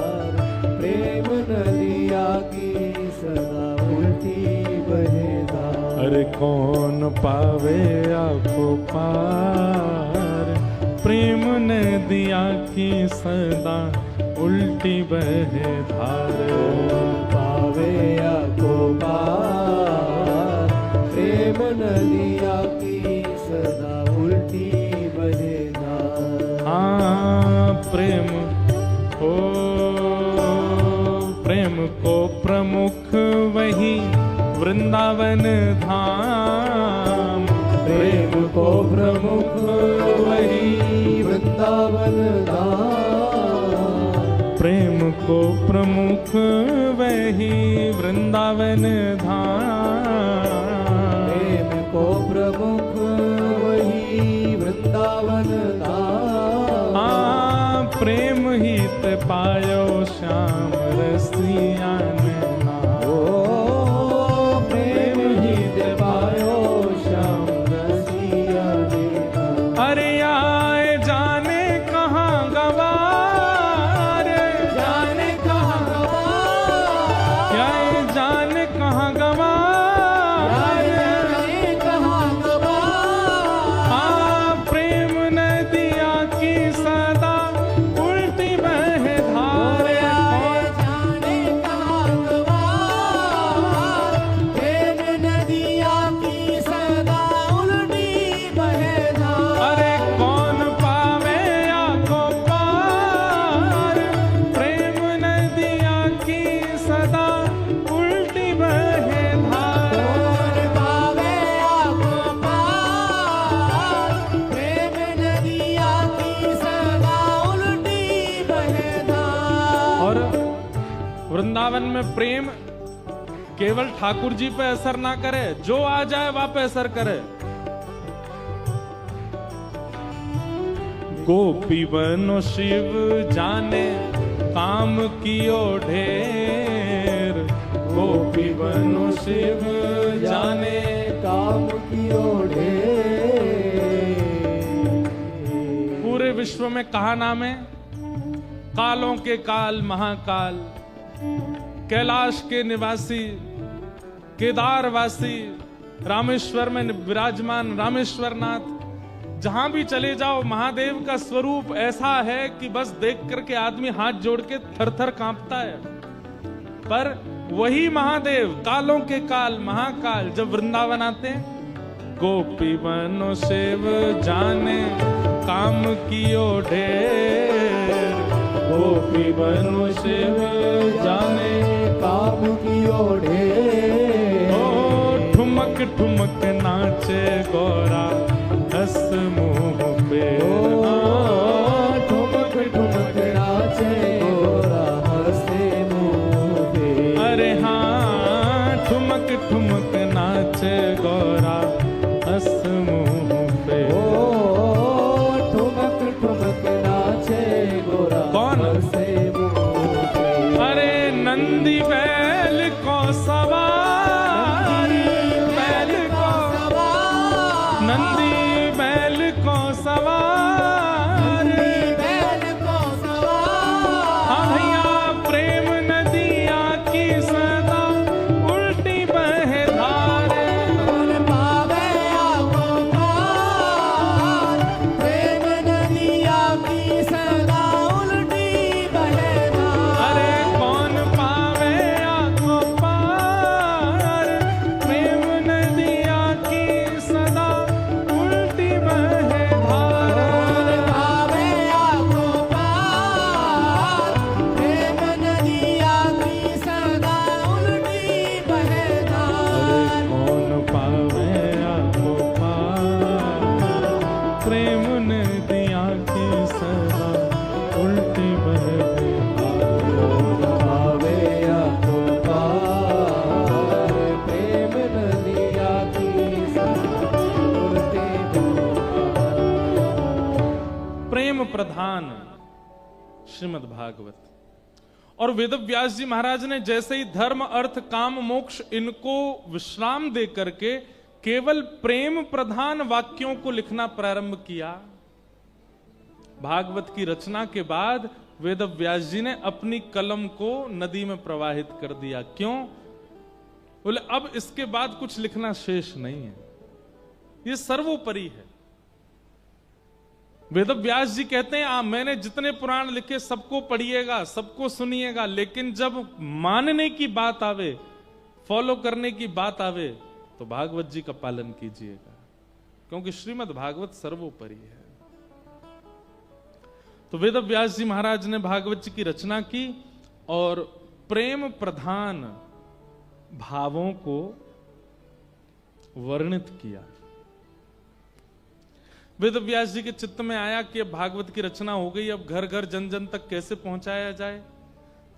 [SPEAKER 2] प्रेम नदिया की सदा उल्टी बहधार।
[SPEAKER 1] अरे कौन पावे आपको पार, प्रेम नदिया की सदा उल्टी बहधार।
[SPEAKER 2] पावे आपको पार। प्रेम नदिया की सदा उल्टी बहधार।
[SPEAKER 1] हाँ प्रेम हो, प्रेम को प्रमुख वही वृंदावन धाम।
[SPEAKER 2] प्रेम को प्रमुख वही वृंदावन धाम।
[SPEAKER 1] प्रेम को प्रमुख वही वृंदावन धाम।
[SPEAKER 2] प्रेम को प्रमुख वही वृंदावन धाम।
[SPEAKER 1] हाँ प्रेम ही ते पायो श्याम रसिया ने नाम।
[SPEAKER 2] ओ प्रेम ही ते पायो श्याम रसिया ने नाम।
[SPEAKER 1] अरे आए जाने कहाँ गवार,
[SPEAKER 2] जाने कहाँ गवार।
[SPEAKER 1] आए जाने कहाँ गवार।
[SPEAKER 2] जाने कहाँ गवार।
[SPEAKER 1] हाँ प्रेम नदिया की सदा उल्टी बहधार।
[SPEAKER 2] जाने कहाँ गवार। प्रेम नदिया की सदा उल्टी बहधार।
[SPEAKER 1] अरे कौन पावे आको पार, प्रेम नदिया की सदा उल्टी बहधार।
[SPEAKER 2] कौन पावे आपको पार। प्रेम नदिया की सदा उल्टी बहधार।
[SPEAKER 1] और वृंदावन में प्रेम केवल ठाकुर जी पे असर ना करे, जो आ जाए वहां पे असर करे। गोपी बनो शिव जाने काम कियो ढेर, गोपी बनो शिव जाने
[SPEAKER 2] काम कियो ढेर।
[SPEAKER 1] पूरे विश्व में कहा नाम है, कालों के काल महाकाल, कैलाश के निवासी, केदारवासी, रामेश्वर में विराजमान रामेश्वरनाथ। जहां भी चले जाओ महादेव का स्वरूप ऐसा है कि बस देख करके आदमी हाथ जोड़ के थर थर कांपता है। पर वही महादेव कालों के काल महाकाल जब वृंदावन आते हैं, गोपी बनो शिव जाने काम कियो ढेर, गोपी बनो शिव जाने
[SPEAKER 2] काम कियो ढेर।
[SPEAKER 1] ओ ठुमक ठुमक नाचे गोरा हंस मुंह पे,
[SPEAKER 2] ठुमक ठुमक नाचे गोरा हंसे मुंह पे।
[SPEAKER 1] अरे हाँ ठुमक ठुमक नाचे गोरा हंस मुंह पे।
[SPEAKER 2] ठुमक ठुमक नाचे गोरा
[SPEAKER 1] कौन?
[SPEAKER 2] हंसे मुंह पे।
[SPEAKER 1] अरे नंदी बैल को सवार, बैल को नंदी बैल को सवार,
[SPEAKER 2] बैल को सवार।
[SPEAKER 1] हाँ भैया प्रेम नदिया की सदा उल्टी बहे धारे।
[SPEAKER 2] कौन पावे आपको पार, प्रेम नदिया की सदा उल्टी बहे धार।
[SPEAKER 1] अरे कौन पावे आको पार, प्रेम नदिया की सदा उल्टी बहे धार।
[SPEAKER 2] कौन पावे आपको पार, प्रेम नदिया की सदा उल्टी बहे धार।
[SPEAKER 1] कौन पावे आको पार, प्रेम नदिया की सदा उल्टी बहे धार।
[SPEAKER 2] पावे आपको पार, प्रेम नदिया की सदा उल्टी बहे धार।
[SPEAKER 1] प्रेम प्रधान श्रीमद् भागवत। और वेद व्यास जी महाराज ने जैसे ही धर्म अर्थ काम मोक्ष इनको विश्राम दे करके केवल प्रेम प्रधान वाक्यों को लिखना प्रारंभ किया, भागवत की रचना के बाद वेद व्यास जी ने अपनी कलम को नदी में प्रवाहित कर दिया। क्यों? बोले अब इसके बाद कुछ लिखना शेष नहीं है, ये सर्वोपरि है। वेद व्यास जी कहते हैं मैंने जितने पुराण लिखे सबको पढ़िएगा, सबको सुनिएगा, लेकिन जब मानने की बात आवे, फॉलो करने की बात आवे, तो भागवत जी का पालन कीजिएगा, क्योंकि श्रीमद् भागवत सर्वोपरि है। तो वेद व्यास जी महाराज ने भागवत जी की रचना की और प्रेम प्रधान भावों को वर्णित किया। वेद व्यास जी के चित्त में आया कि अब भागवत की रचना हो गई, अब घर घर जन जन तक कैसे पहुंचाया जाए।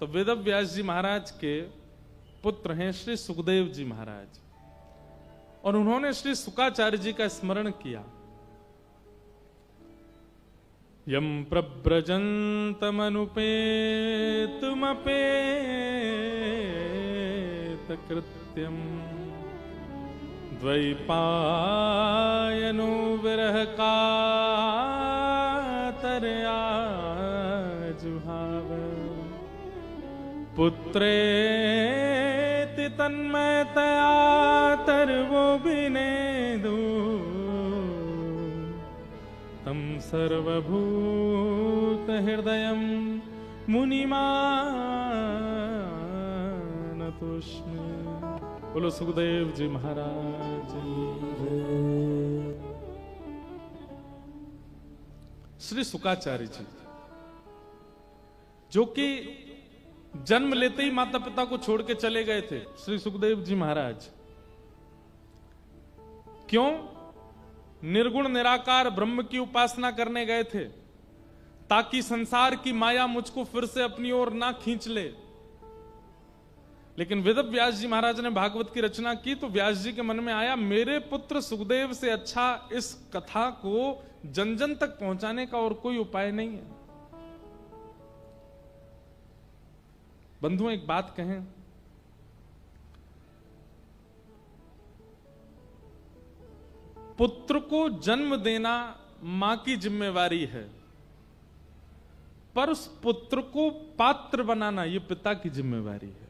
[SPEAKER 1] तो वेद व्यास जी महाराज के पुत्र हैं श्री सुखदेव जी महाराज, और उन्होंने श्री शुकाचार्य जी का स्मरण किया। यम प्रव्रजन्तमनुपेतुमपेत कृत्यम द्वैपायनो विरह कातरया जुहाव पुत्रेति तन्मयतया तरवो विनेदु तम सर्वभूत हृदयं मुनिमानतोस्मि। बोलो सुखदेव जी महाराज। श्री शुकाचार्य जी जो कि जन्म लेते ही माता पिता को छोड़ के चले गए थे, श्री सुखदेव जी महाराज क्यों? निर्गुण निराकार ब्रह्म की उपासना करने गए थे, ताकि संसार की माया मुझको फिर से अपनी ओर ना खींच ले। लेकिन वेद व्यास जी महाराज ने भागवत की रचना की तो व्यास जी के मन में आया, मेरे पुत्र सुखदेव से अच्छा इस कथा को जन जन तक पहुंचाने का और कोई उपाय नहीं है। बंधुओं, एक बात कहें, पुत्र को जन्म देना मां की जिम्मेवारी है, पर उस पुत्र को पात्र बनाना यह पिता की जिम्मेवारी है।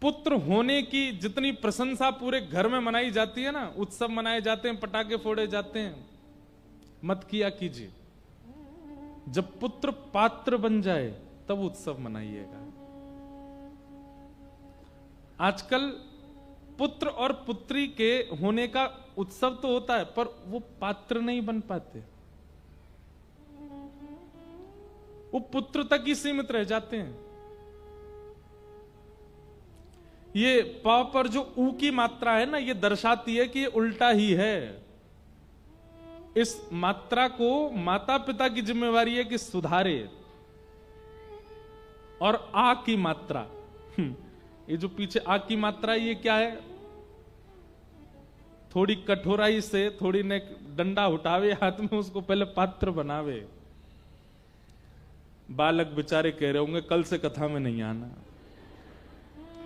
[SPEAKER 1] पुत्र होने की जितनी प्रशंसा पूरे घर में मनाई जाती है ना, उत्सव मनाए जाते हैं, पटाखे फोड़े जाते हैं, मत किया कीजिए। जब पुत्र पात्र बन जाए तब उत्सव मनाइएगा। आजकल पुत्र और पुत्री के होने का उत्सव तो होता है, पर वो पात्र नहीं बन पाते, वो पुत्र तक ही सीमित रह जाते हैं। ये प पर जो ऊ की मात्रा है ना, ये दर्शाती है कि ये उल्टा ही है। इस मात्रा को माता पिता की जिम्मेवारी है कि सुधारे। और आ की मात्रा, ये जो पीछे आ की मात्रा है, ये क्या है? थोड़ी कठोराई से थोड़ी ने डंडा उठावे हाथ में, उसको पहले पात्र बनावे। बालक बेचारे कह रहे होंगे कल से कथा में नहीं आना।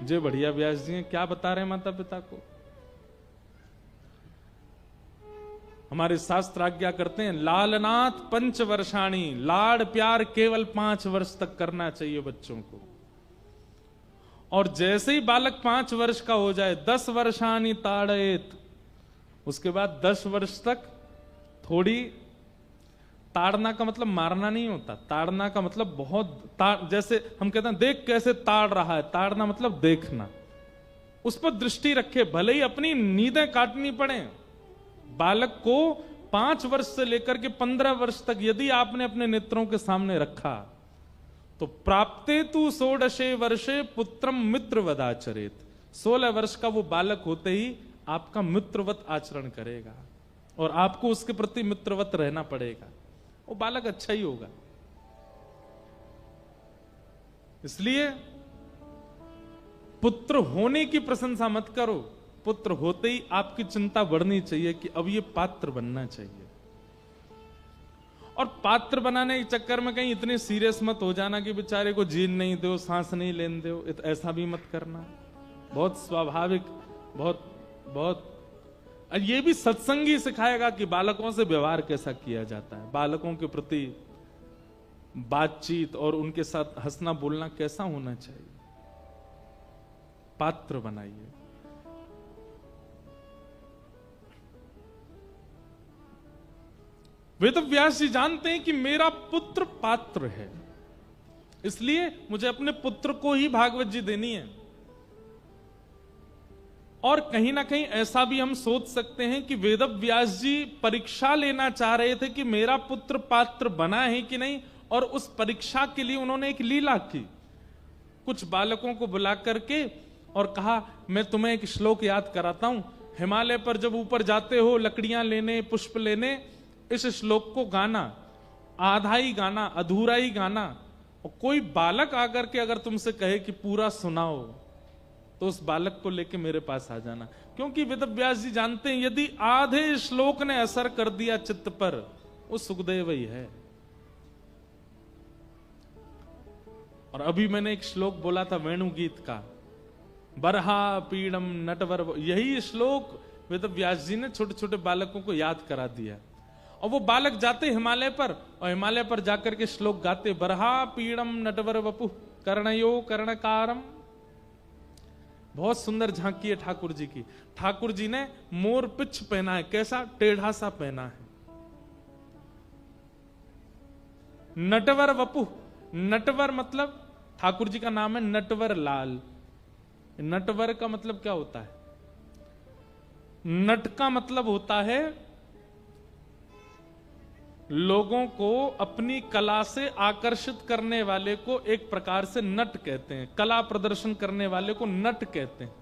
[SPEAKER 1] जे बढ़िया व्यास जी हैं, क्या बता रहे हैं माता पिता को? हमारे शास्त्र आज्ञा करते हैं, लालनाथ 5 वर्षाणी, लाड़ प्यार केवल 5 वर्ष तक करना चाहिए बच्चों को। और जैसे ही बालक 5 वर्ष का हो जाए, 10 वर्षाणी ताड़ेत, उसके बाद 10 वर्ष तक थोड़ी, ताड़ना का मतलब मारना नहीं होता, ताड़ना का मतलब बहुत जैसे हम कहते हैं देख कैसे ताड़ रहा है, ताड़ना मतलब देखना, उस पर दृष्टि रखे, भले ही अपनी नींदें काटनी पड़े। बालक को 5 वर्ष से लेकर के 15 वर्ष तक यदि आपने अपने नेत्रों के सामने रखा तो प्राप्ते तु 16 वर्षे पुत्रम मित्रवदाचरेत, 16 वर्ष का वो बालक होते ही आपका मित्रवत आचरण करेगा और आपको उसके प्रति मित्रवत रहना पड़ेगा। वो बालक अच्छा ही होगा। इसलिए पुत्र होने की प्रशंसा मत करो, पुत्र होते ही आपकी चिंता बढ़नी चाहिए कि अब ये पात्र बनना चाहिए। और पात्र बनाने के चक्कर में कहीं इतने सीरियस मत हो जाना कि बेचारे को जीन नहीं दो, सांस नहीं लेने दो, ऐसा भी मत करना। बहुत स्वाभाविक, बहुत बहुत ये भी सत्संगी सिखाएगा कि बालकों से व्यवहार कैसा किया जाता है, बालकों के प्रति बातचीत और उनके साथ हंसना बोलना कैसा होना चाहिए। पात्र बनाइए। वेद व्यास जी जानते हैं कि मेरा पुत्र पात्र है, इसलिए मुझे अपने पुत्र को ही भागवत जी देनी है। और कहीं ना कहीं ऐसा भी हम सोच सकते हैं कि वेद व्यास जी परीक्षा लेना चाह रहे थे कि मेरा पुत्र पात्र बना है कि नहीं, और उस परीक्षा के लिए उन्होंने एक लीला की। कुछ बालकों को बुला करके और कहा, मैं तुम्हें एक श्लोक याद कराता हूं, हिमालय पर जब ऊपर जाते हो लकड़ियां लेने, पुष्प लेने, इस श्लोक को गाना, आधा ही गाना, अधूरा ही गाना। और कोई बालक आकर के अगर तुमसे कहे कि पूरा सुनाओ, तो उस बालक को लेके मेरे पास आ जाना। क्योंकि वेद व्यास जी जानते हैं यदि आधे श्लोक ने असर कर दिया चित्त पर, वो सुखदेव ही है। और अभी मैंने एक श्लोक बोला था वेणु गीत का, बरहा पीड़म नटवर, यही श्लोक वेद व्यास जी ने छोटे छोटे बालकों को याद करा दिया। और वो बालक जाते हिमालय पर, और हिमालय पर जाकर के श्लोक गाते, बरहा पीड़म नटवर वपु कर्णयो कर्णकारम। बहुत सुंदर झांकी है ठाकुर जी की। ठाकुर जी ने मोर पिछ पहना है, कैसा टेढ़ा सा पहना है। नटवर वपु, नटवर मतलब ठाकुर जी का नाम है नटवर लाल। नटवर का मतलब क्या होता है? नट का मतलब होता है लोगों को अपनी कला से आकर्षित करने वाले को एक प्रकार से नट कहते हैं। कला प्रदर्शन करने वाले को नट कहते हैं।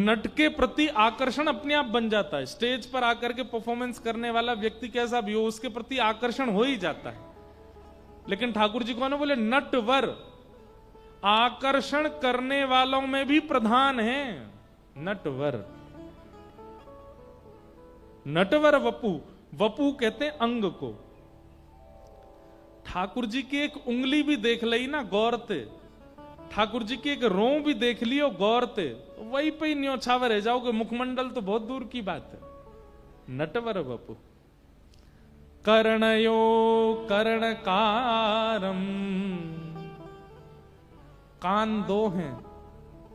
[SPEAKER 1] नट के प्रति आकर्षण अपने आप बन जाता है। स्टेज पर आकर के परफॉर्मेंस करने वाला व्यक्ति कैसा भी हो, उसके प्रति आकर्षण हो ही जाता है। लेकिन ठाकुर जी कौन है? बोले नटवर, आकर्षण करने वालों में भी प्रधान है नटवर। नटवर वपु, वपु कहते हैं अंग को। ठाकुर जी की एक उंगली भी देख ली ना गौरते, ठाकुर जी की एक रों भी देख लियो गौरते, तो वही पे ही न्योछावर रह जाओगे, मुखमंडल तो बहुत दूर की बात है। नटवर वपु कर्णयो कर्णकारम, कान दो हैं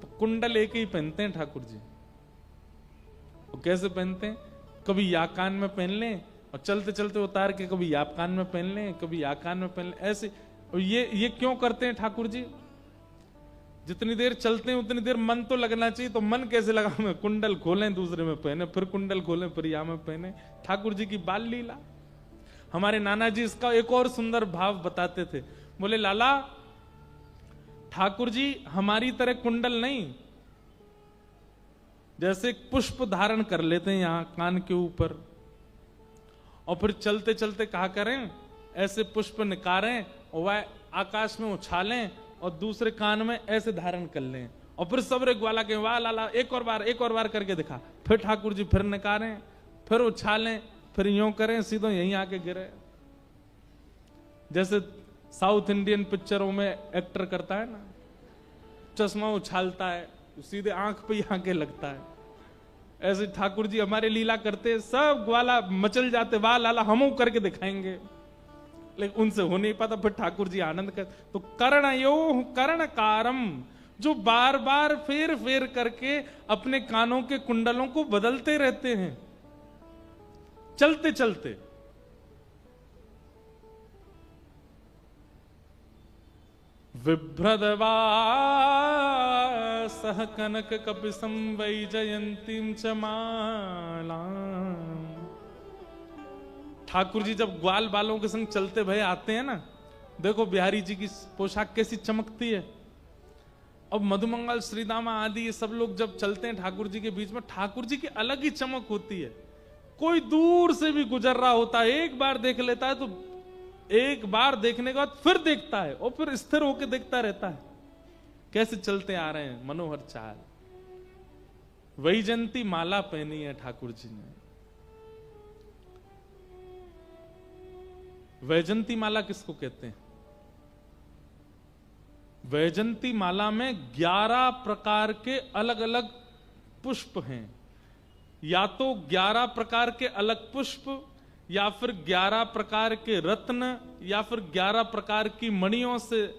[SPEAKER 1] तो कुंडल एक ही पहनते हैं ठाकुर जी। वो कैसे पहनते हैं? कभी या कान में पहन लें और चलते चलते उतार के कभी या कान में पहन लें, कभी या कान में पहन लें, ऐसे। और ये क्यों करते हैं ठाकुर जी? जितनी देर चलते हैं उतनी देर मन तो लगना चाहिए, तो मन कैसे लगा? मैं कुंडल खोलें दूसरे में पहने, फिर कुंडल खोलें फिर या में पहने। ठाकुर जी की बाल लीला। हमारे नाना जी इसका एक और सुंदर भाव बताते थे। बोले लाला, ठाकुर जी हमारी तरह कुंडल नहीं, जैसे पुष्प धारण कर लेते हैं यहां कान के ऊपर, और फिर चलते चलते कहा करें ऐसे पुष्प निकारें और वह आकाश में उछालें और दूसरे कान में ऐसे धारण कर लें, और फिर सबरे ग्वाला के वाह लाला एक और बार करके दिखा। फिर ठाकुर जी फिर निकारें, फिर उछालें, फिर यूं करें, सीधो यहीं आके गिरे। जैसे साउथ इंडियन पिक्चरों में एक्टर करता है ना, चश्मा उछालता है सीधे आंख पे ही आके लगता है, ऐसे ठाकुर जी हमारे लीला करते, सब ग्वाला मचल जाते, वाह लाला हम करके दिखाएंगे, लेकिन उनसे हो नहीं पाता। फिर ठाकुर जी आनंद कर। तो कर्णयो कर्णकारम, जो बार बार फेर फेर करके अपने कानों के कुंडलों को बदलते रहते हैं चलते चलते। विभ्रदवा सह कनक कपिसं वैजयंतीं च मालाम्। ठाकुर जी जब ग्वाल बालों के संग चलते भय आते हैं ना, देखो बिहारी जी की पोशाक कैसी चमकती है। अब मधुमंगल श्रीदामा आदि ये सब लोग जब चलते हैं ठाकुर जी के बीच में, ठाकुर जी की अलग ही चमक होती है। कोई दूर से भी गुजर रहा होता है, एक बार देख लेता है तो एक बार देखने के बाद फिर देखता है और फिर स्थिर होकर देखता रहता है, कैसे चलते आ रहे हैं, मनोहर चाल। वैजयंती माला पहनी है ठाकुर जी ने। वैजयंती माला किसको कहते हैं? वैजयंती माला में 11 प्रकार के अलग अलग पुष्प हैं। या तो 11 प्रकार के अलग पुष्प, या फिर 11 प्रकार के रत्न, या फिर 11 प्रकार की मणियों से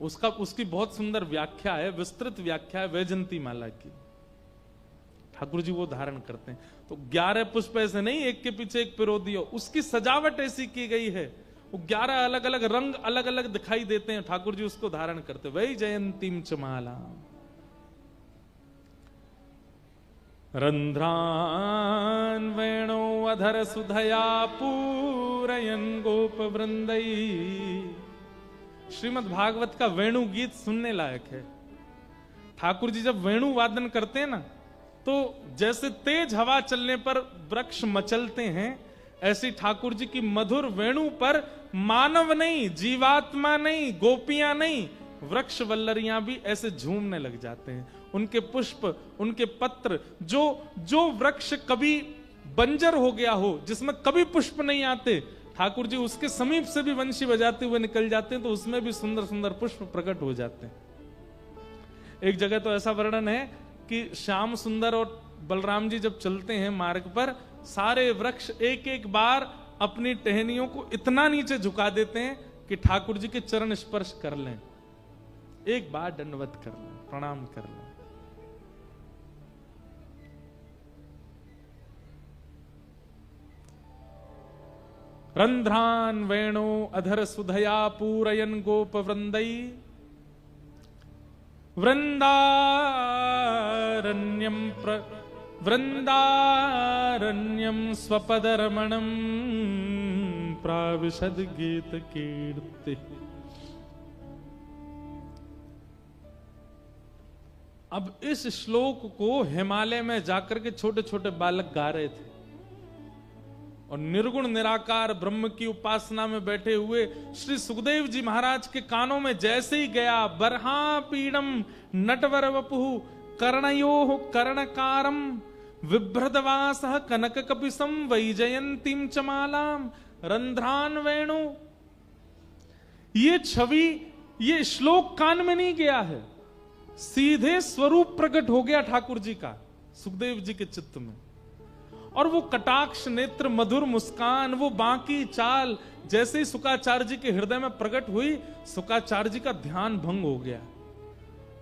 [SPEAKER 1] उसकी बहुत सुंदर व्याख्या है, विस्तृत व्याख्या है वैजयंती माला की। ठाकुर जी वो धारण करते हैं। तो 11 पुष्प ऐसे नहीं एक के पीछे एक पिरो दियो, उसकी सजावट ऐसी की गई है, वो 11 अलग अलग रंग अलग अलग दिखाई देते हैं, ठाकुर जी उसको धारण करते। वैजयंतीं च माला रंध्रान वेणो अधर सुधया पूरयन गोप वृंदई। श्रीमद् भागवत का वेणु गीत सुनने लायक है। ठाकुर जी जब वेणु वादन करते हैं ना, तो जैसे तेज हवा चलने पर वृक्ष मचलते हैं, ऐसी ठाकुर जी की मधुर वेणु पर मानव नहीं, जीवात्मा नहीं, गोपियां नहीं, वृक्ष वल्लरियां भी ऐसे झूमने लग जाते हैं। उनके पुष्प, उनके पत्र, जो वृक्ष कभी बंजर हो गया हो, जिसमें कभी पुष्प नहीं आते, ठाकुर जी उसके समीप से भी वंशी बजाते हुए निकल जाते हैं, तो उसमें भी सुंदर सुंदर पुष्प प्रकट हो जाते हैं। एक जगह तो ऐसा वर्णन है कि श्याम सुंदर और बलराम जी जब चलते हैं मार्ग पर, सारे वृक्ष एक एक बार अपनी टहनियों को इतना नीचे झुका देते हैं कि ठाकुर जी के चरण स्पर्श कर लें, एक बार दंडवत कर लें, प्रणाम कर लें। रंध्रान वेणु अधर सुधया पूरयन गोप वृंदई। वृंदारण्यम स्वपदरमणम प्राविशद गीत कीर्ति। अब इस श्लोक को हिमालय में जाकर के छोटे छोटे बालक गा रहे थे। और निर्गुण निराकार ब्रह्म की उपासना में बैठे हुए श्री सुखदेव जी महाराज के कानों में जैसे ही गया, बरहा पीड़म नटवर वपुः कर्णयोः कर्णकारम विभ्रदवास कनक कपिसम वैजयंतीम चमालाम रंध्रान वेणु। ये छवि, ये श्लोक कान में नहीं गया है, सीधे स्वरूप प्रकट हो गया ठाकुर जी का सुखदेव जी के चित्त में। और वो कटाक्ष नेत्र, मधुर मुस्कान, वो बांकी चाल जैसे ही शुकाचार्य जी के हृदय में प्रकट हुई, शुकाचार्य जी का ध्यान भंग हो गया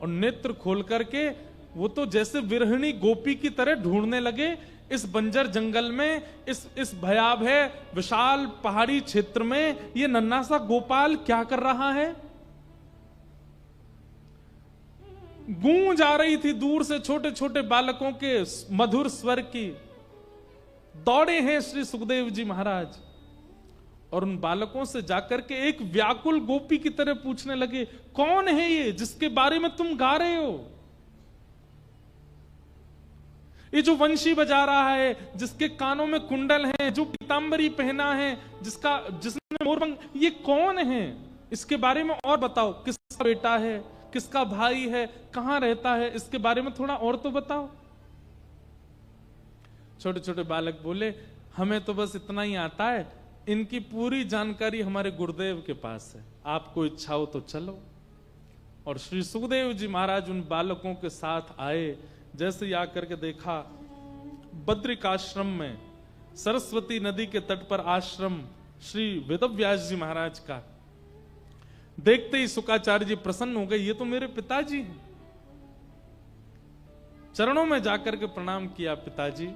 [SPEAKER 1] और नेत्र खोल करके वो तो जैसे विरहिणी गोपी की तरह ढूंढने लगे इस बंजर जंगल में, इस भयावह विशाल पहाड़ी क्षेत्र में ये नन्हा सा गोपाल क्या कर रहा है। गूंज आ रही थी दूर से छोटे छोटे बालकों के मधुर स्वर की। दौड़े हैं श्री सुखदेव जी महाराज और उन बालकों से जाकर के एक व्याकुल गोपी की तरह पूछने लगे, कौन है ये जिसके बारे में तुम गा रहे हो? ये जो वंशी बजा रहा है, जिसके कानों में कुंडल है, जो पीतांबरी पहना है, जिसने मोरपंख, ये कौन है? इसके बारे में और बताओ। किसका बेटा है, किसका भाई है, कहां रहता है, इसके बारे में थोड़ा और तो बताओ। छोटे छोटे बालक बोले, हमें तो बस इतना ही आता है, इनकी पूरी जानकारी हमारे गुरुदेव के पास है, आपको इच्छा हो तो चलो। और श्री सुखदेव जी महाराज उन बालकों के साथ आए। जैसे ही आकर के देखा, बद्रिकाश्रम में सरस्वती नदी के तट पर आश्रम श्री वेदव्यास जी महाराज का, देखते ही शुकाचार्य जी प्रसन्न हो गए, ये तो मेरे पिताजी हैं। चरणों में जाकर के प्रणाम किया, पिताजी।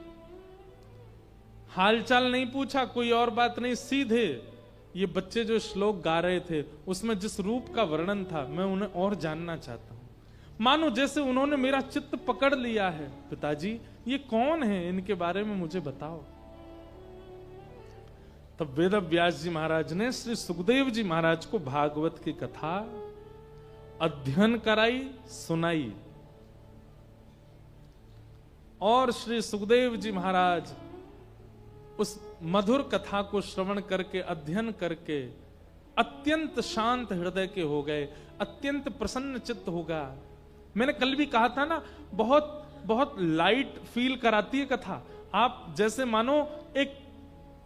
[SPEAKER 1] हालचाल नहीं पूछा, कोई और बात नहीं, सीधे ये बच्चे जो श्लोक गा रहे थे उसमें जिस रूप का वर्णन था, मैं उन्हें और जानना चाहता हूं। मानो जैसे उन्होंने मेरा चित्त पकड़ लिया है। पिताजी ये कौन है, इनके बारे में मुझे बताओ। तब वेदव्यास जी महाराज ने श्री सुखदेव जी महाराज को भागवत की कथा अध्ययन कराई, सुनाई। और श्री सुखदेव जी महाराज उस मधुर कथा को श्रवण करके, अध्ययन करके अत्यंत शांत हृदय के हो गए, अत्यंत प्रसन्न चित्त होगा। मैंने कल भी कहा था ना, बहुत बहुत लाइट फील कराती है कथा। आप जैसे मानो एक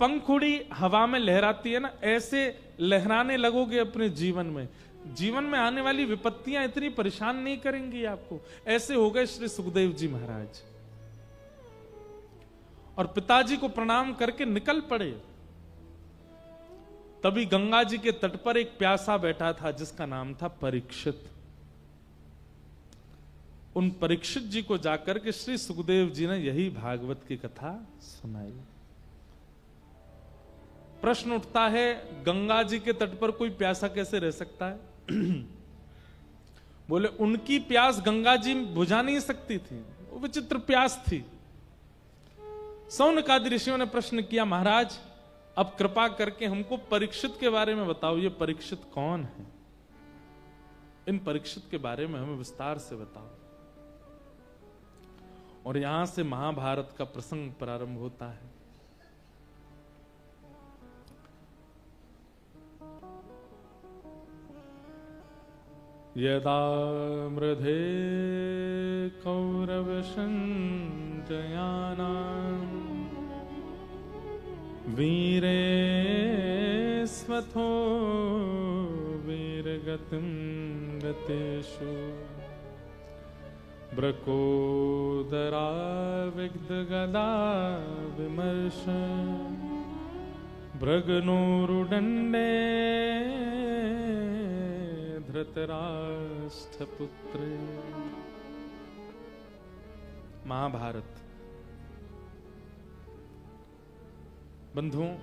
[SPEAKER 1] पंखुड़ी हवा में लहराती है ना, ऐसे लहराने लगोगे अपने जीवन में। जीवन में आने वाली विपत्तियां इतनी परेशान नहीं करेंगी आपको। ऐसे हो गए श्री सुखदेव जी महाराज। और पिताजी को प्रणाम करके निकल पड़े। तभी गंगा जी के तट पर एक प्यासा बैठा था जिसका नाम था परीक्षित। उन परीक्षित जी को जाकर के श्री सुखदेव जी ने यही भागवत की कथा सुनाई। प्रश्न उठता है, गंगा जी के तट पर कोई प्यासा कैसे रह सकता है? बोले, उनकी प्यास गंगा जी बुझा नहीं सकती थी, वो विचित्र प्यास थी। सौनकादि ऋषियों ने प्रश्न किया, महाराज अब कृपा करके हमको परीक्षित के बारे में बताओ, ये परीक्षित कौन है? इन परीक्षित के बारे में हमें विस्तार से बताओ। और यहां से महाभारत का प्रसंग प्रारंभ होता है। यदा मृधे कौरव संजयानां वीरे स्वथो वीरगतिं गतेषु ब्रकोदरा विग्धगदा विमर्श भृगनोरुदंडे धृतराष्ट्रपुत्रे। महाभारत। बंधुओं,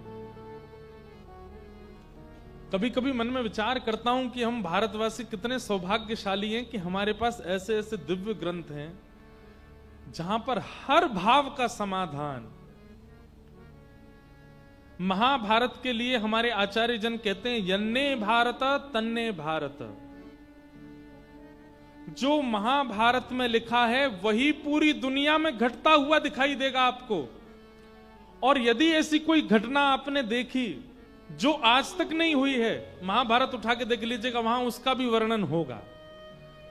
[SPEAKER 1] कभी कभी मन में विचार करता हूं कि हम भारतवासी कितने सौभाग्यशाली हैं कि हमारे पास ऐसे ऐसे दिव्य ग्रंथ हैं जहां पर हर भाव का समाधान। महाभारत के लिए हमारे आचार्य जन कहते हैं, यन्ने भारत तन्ने भारत। जो महाभारत में लिखा है वही पूरी दुनिया में घटता हुआ दिखाई देगा आपको। और यदि ऐसी कोई घटना आपने देखी जो आज तक नहीं हुई है, महाभारत उठा के देख लीजिएगा, वहां उसका भी वर्णन होगा।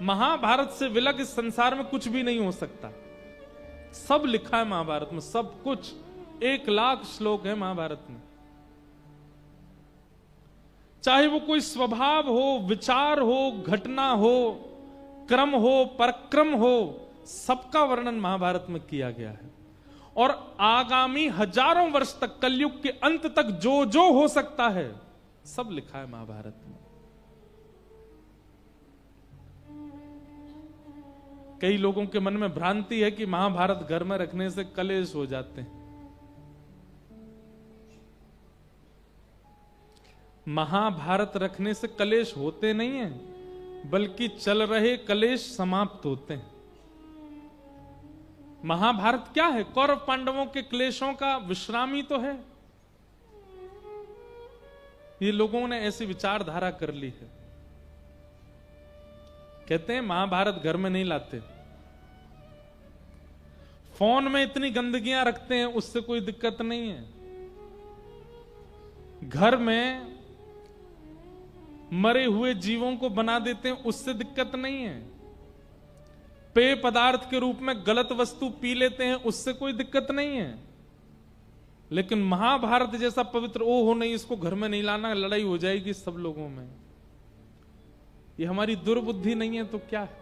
[SPEAKER 1] महाभारत से विलग इस संसार में कुछ भी नहीं हो सकता। सब लिखा है महाभारत में, सब कुछ। 1,00,000 श्लोक है महाभारत में। चाहे वो कोई स्वभाव हो, विचार हो, घटना हो, क्रम हो, पराक्रम हो, सबका वर्णन महाभारत में किया गया है। और आगामी हजारों वर्ष तक, कलयुग के अंत तक जो जो हो सकता है, सब लिखा है महाभारत में। कई लोगों के मन में भ्रांति है कि महाभारत घर में रखने से कलेश हो जाते हैं। महाभारत रखने से कलेश होते नहीं हैं, बल्कि चल रहे कलेश समाप्त होते हैं। महाभारत क्या है? कौरव पांडवों के क्लेशों का विश्रामी तो है। ये लोगों ने ऐसी विचारधारा कर ली है। कहते हैं महाभारत घर में नहीं लाते, फोन में इतनी गंदगियां रखते हैं, उससे कोई दिक्कत नहीं है। घर में मरे हुए जीवों को बना देते हैं, उससे दिक्कत नहीं है। पेय पदार्थ के रूप में गलत वस्तु पी लेते हैं, उससे कोई दिक्कत नहीं है। लेकिन महाभारत जैसा पवित्र, ओहो नहीं, इसको घर में नहीं लाना, लड़ाई हो जाएगी सब लोगों में। ये हमारी दुर्बुद्धि नहीं है तो क्या है?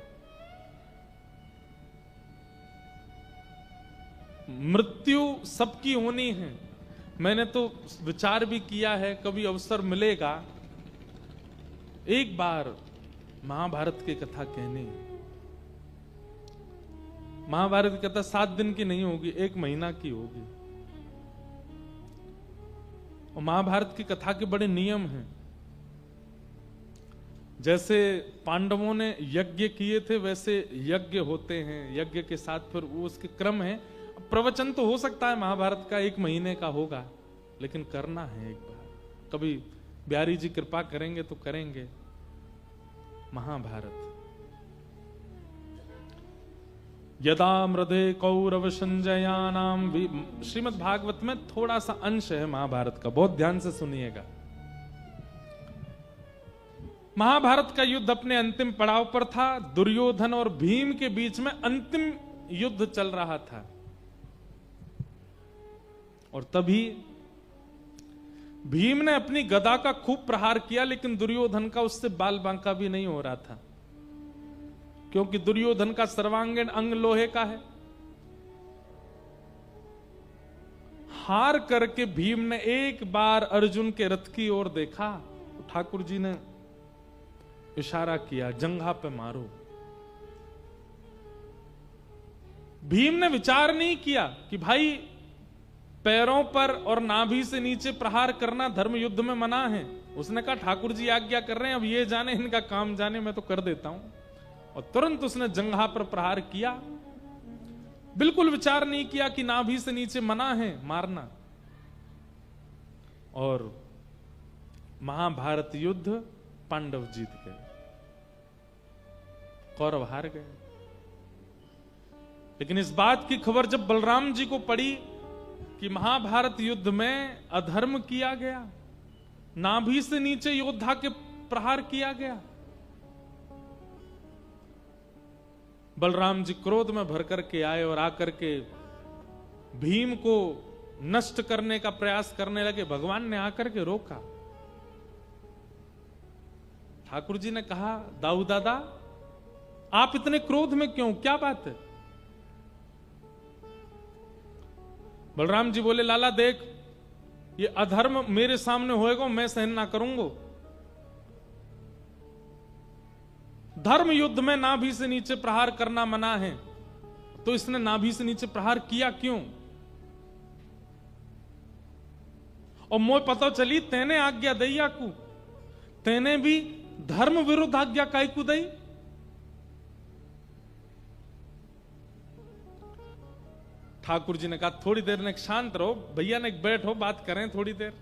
[SPEAKER 1] मृत्यु सबकी होनी है। मैंने तो विचार भी किया है, कभी अवसर मिलेगा एक बार महाभारत की कथा कहने। महाभारत की कथा 7 दिन की नहीं होगी, 1 महीना की होगी। और महाभारत की कथा के बड़े नियम हैं। जैसे पांडवों ने यज्ञ किए थे, वैसे यज्ञ होते हैं। यज्ञ के साथ फिर वो उसके क्रम है। प्रवचन तो हो सकता है महाभारत का 1 महीने का होगा, लेकिन करना है एक बार। कभी बिहारी जी कृपा करेंगे तो करेंगे। महाभारत। यदा मृदे कौरव संजयानाम, श्रीमद् भागवत में थोड़ा सा अंश है महाभारत का, बहुत ध्यान से सुनिएगा। महाभारत का युद्ध अपने अंतिम पड़ाव पर था। दुर्योधन और भीम के बीच में अंतिम युद्ध चल रहा था। और तभी भीम ने अपनी गदा का खूब प्रहार किया, लेकिन दुर्योधन का उससे बाल बांका भी नहीं हो रहा था, क्योंकि दुर्योधन का सर्वांगीण अंग लोहे का है। हार करके भीम ने एक बार अर्जुन के रथ की ओर देखा, तो ठाकुर जी ने इशारा किया, जंघा पे मारो। भीम ने विचार नहीं किया कि भाई पैरों पर और नाभि से नीचे प्रहार करना धर्म युद्ध में मना है। उसने कहा ठाकुर जी आज्ञा कर रहे हैं, अब ये जाने इनका काम जाने, मैं तो कर देता हूं। और तुरंत उसने जंघा पर प्रहार किया। बिल्कुल विचार नहीं किया कि नाभि से नीचे मना है मारना। और महाभारत युद्ध पांडव जीत गए, कौरव हार गए। लेकिन इस बात की खबर जब बलराम जी को पड़ी कि महाभारत युद्ध में अधर्म किया गया, नाभि से नीचे योद्धा के प्रहार किया गया, बलराम जी क्रोध में भर करके आए और आकर के भीम को नष्ट करने का प्रयास करने लगे। भगवान ने आकर के रोका। ठाकुर जी ने कहा, दाऊ दादा आप इतने क्रोध में क्यों, क्या बात है? बलराम जी बोले, लाला देख, ये अधर्म मेरे सामने होएगा, मैं सहन ना करूंगा। धर्म युद्ध में नाभि से नीचे प्रहार करना मना है, तो इसने नाभि से नीचे प्रहार किया क्यों? और मोह पता चली तेने आज्ञा दई आकू, तेने भी धर्म विरुद्ध आज्ञा काई को दई। ठाकुर जी ने कहा, थोड़ी देर ने शांत रहो भैया, ने बैठो, बात करें थोड़ी देर।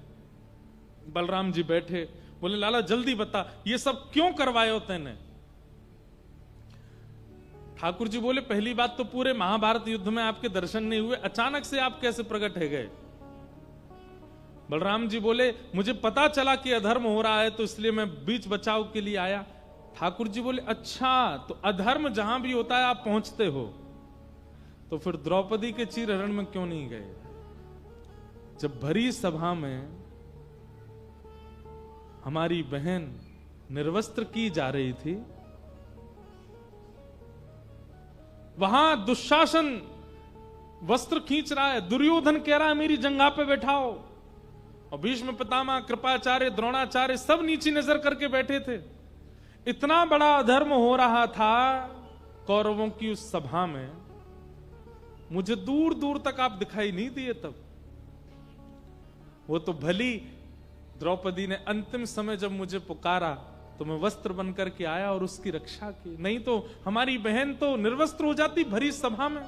[SPEAKER 1] बलराम जी बैठे, बोले लाला जल्दी बता, ये सब क्यों करवायो तेने? ठाकुर जी बोले, पहली बात तो पूरे महाभारत युद्ध में आपके दर्शन नहीं हुए, अचानक से आप कैसे प्रकट है गए? बलराम जी बोले मुझे पता चला कि अधर्म हो रहा है तो इसलिए मैं बीच बचाव के लिए आया। ठाकुर जी बोले अच्छा, तो अधर्म जहां भी होता है आप पहुंचते हो, तो फिर द्रौपदी के चीरहरण में क्यों नहीं गए? जब भरी सभा में हमारी बहन निर्वस्त्र की जा रही थी, वहां दुशासन वस्त्र खींच रहा है, दुर्योधन कह रहा है मेरी जंघा पे बैठाओ, और भीष्म पितामह, कृपाचार्य, द्रोणाचार्य सब नीची नजर करके बैठे थे। इतना बड़ा अधर्म हो रहा था कौरवों की उस सभा में, मुझे दूर दूर तक आप दिखाई नहीं दिए। तब वो तो भली द्रौपदी ने अंतिम समय जब मुझे पुकारा तो मैं वस्त्र बनकर के आया और उसकी रक्षा की, नहीं तो हमारी बहन तो निर्वस्त्र हो जाती भरी सभा में।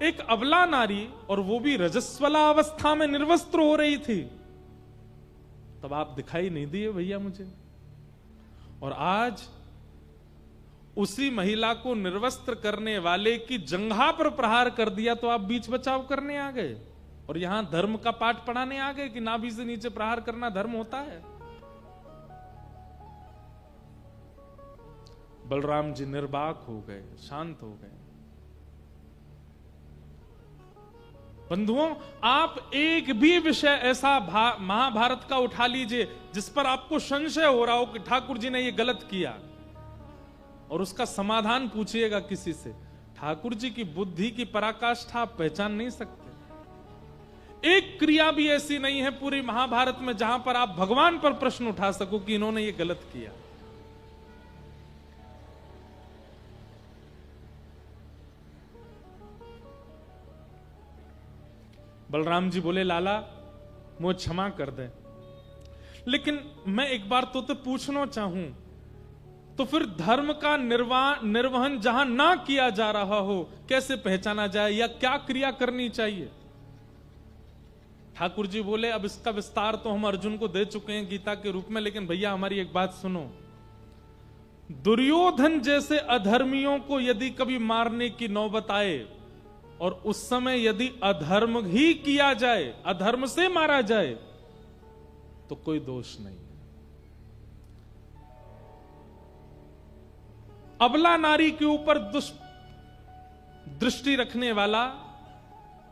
[SPEAKER 1] एक अबला नारी, और वो भी रजस्वला अवस्था में निर्वस्त्र हो रही थी, तब आप दिखाई नहीं दिए भैया मुझे। और आज उसी महिला को निर्वस्त्र करने वाले की जंघा पर प्रहार कर दिया तो आप बीच बचाव करने आ गए, और यहां धर्म का पाठ पढ़ाने आ गए कि नाभि से नीचे प्रहार करना धर्म होता है। बलराम जी निर्बाक हो गए, शांत हो गए। बंधुओं, आप एक भी विषय ऐसा महाभारत का उठा लीजिए जिस पर आपको संशय हो रहा हो कि ठाकुर जी ने ये गलत किया, और उसका समाधान पूछिएगा किसी से, ठाकुर जी की बुद्धि की पराकाष्ठा आप पहचान नहीं सकते। एक क्रिया भी ऐसी नहीं है पूरी महाभारत में जहां पर आप भगवान पर प्रश्न उठा सको कि इन्होंने ये गलत किया। बलराम जी बोले लाला मुझे क्षमा कर दे, लेकिन मैं एक बार तो पूछना चाहूं, तो फिर धर्म का निर्वहन जहां ना किया जा रहा हो कैसे पहचाना जाए, या क्या क्रिया करनी चाहिए? ठाकुर जी बोले अब इसका विस्तार तो हम अर्जुन को दे चुके हैं गीता के रूप में, लेकिन भैया हमारी एक बात सुनो। दुर्योधन जैसे अधर्मियों को यदि कभी मारने की नौबत आए और उस समय यदि अधर्म ही किया जाए, अधर्म से मारा जाए, तो कोई दोष नहीं। अबला नारी के ऊपर दृष्टि रखने वाला,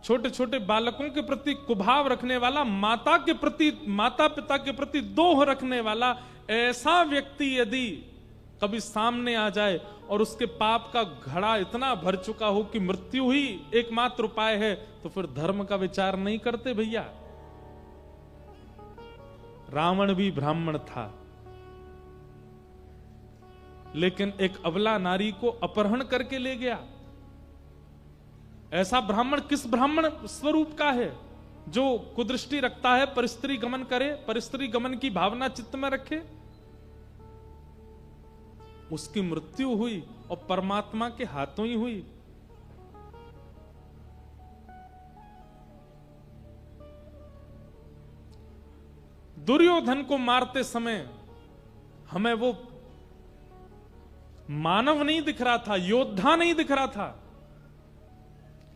[SPEAKER 1] छोटे छोटे बालकों के प्रति कुभाव रखने वाला, माता पिता के प्रति दोह रखने वाला ऐसा व्यक्ति यदि कभी सामने आ जाए और उसके पाप का घड़ा इतना भर चुका हो कि मृत्यु ही एकमात्र उपाय है, तो फिर धर्म का विचार नहीं करते भैया। रावण भी ब्राह्मण था, लेकिन एक अबला नारी को अपहरण करके ले गया। ऐसा ब्राह्मण किस ब्राह्मण स्वरूप का है जो कुदृष्टि रखता है, परिस्त्री गमन करे, परिस्त्री गमन की भावना चित्त में रखे? उसकी मृत्यु हुई और परमात्मा के हाथों ही हुई। दुर्योधन को मारते समय हमें वो मानव नहीं दिख रहा था, योद्धा नहीं दिख रहा था,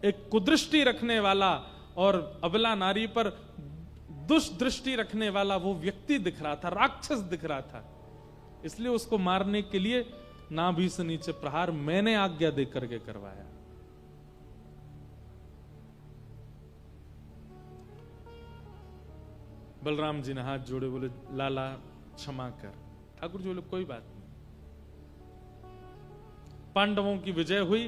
[SPEAKER 1] एक कुदृष्टि रखने वाला और अबला नारी पर दुष्दृष्टि रखने वाला वो व्यक्ति दिख रहा था, राक्षस दिख रहा था। इसलिए उसको मारने के लिए नाभि से नीचे प्रहार मैंने आज्ञा दे करके करवाया। बलराम जी ने हाथ जोड़े, बोले लाला क्षमा कर। ठाकुर जी बोले कोई बात नहीं। पांडवों की विजय हुई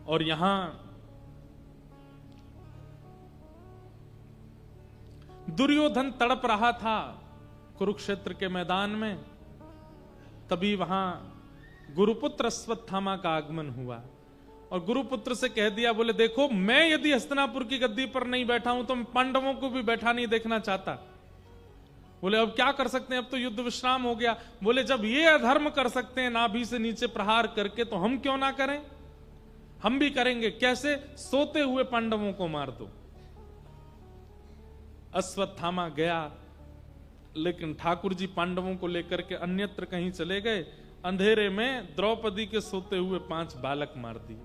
[SPEAKER 1] और यहां दुर्योधन तड़प रहा था कुरुक्षेत्र के मैदान में। तभी वहां गुरुपुत्र अश्वत्थामा का आगमन हुआ और गुरुपुत्र से कह दिया, बोले देखो मैं यदि हस्तिनापुर की गद्दी पर नहीं बैठा हूं तो मैं पांडवों को भी बैठा नहीं देखना चाहता। बोले अब क्या कर सकते हैं, अब तो युद्ध विश्राम हो गया। बोले जब ये अधर्म कर सकते हैं नाभि से नीचे प्रहार करके, तो हम क्यों ना करें, हम भी करेंगे। कैसे? सोते हुए पांडवों को मार दो। अश्वत्थामा गया, लेकिन ठाकुर जी पांडवों को लेकर के अन्यत्र कहीं चले गए। अंधेरे में द्रौपदी के सोते हुए 5 बालक मार दिए।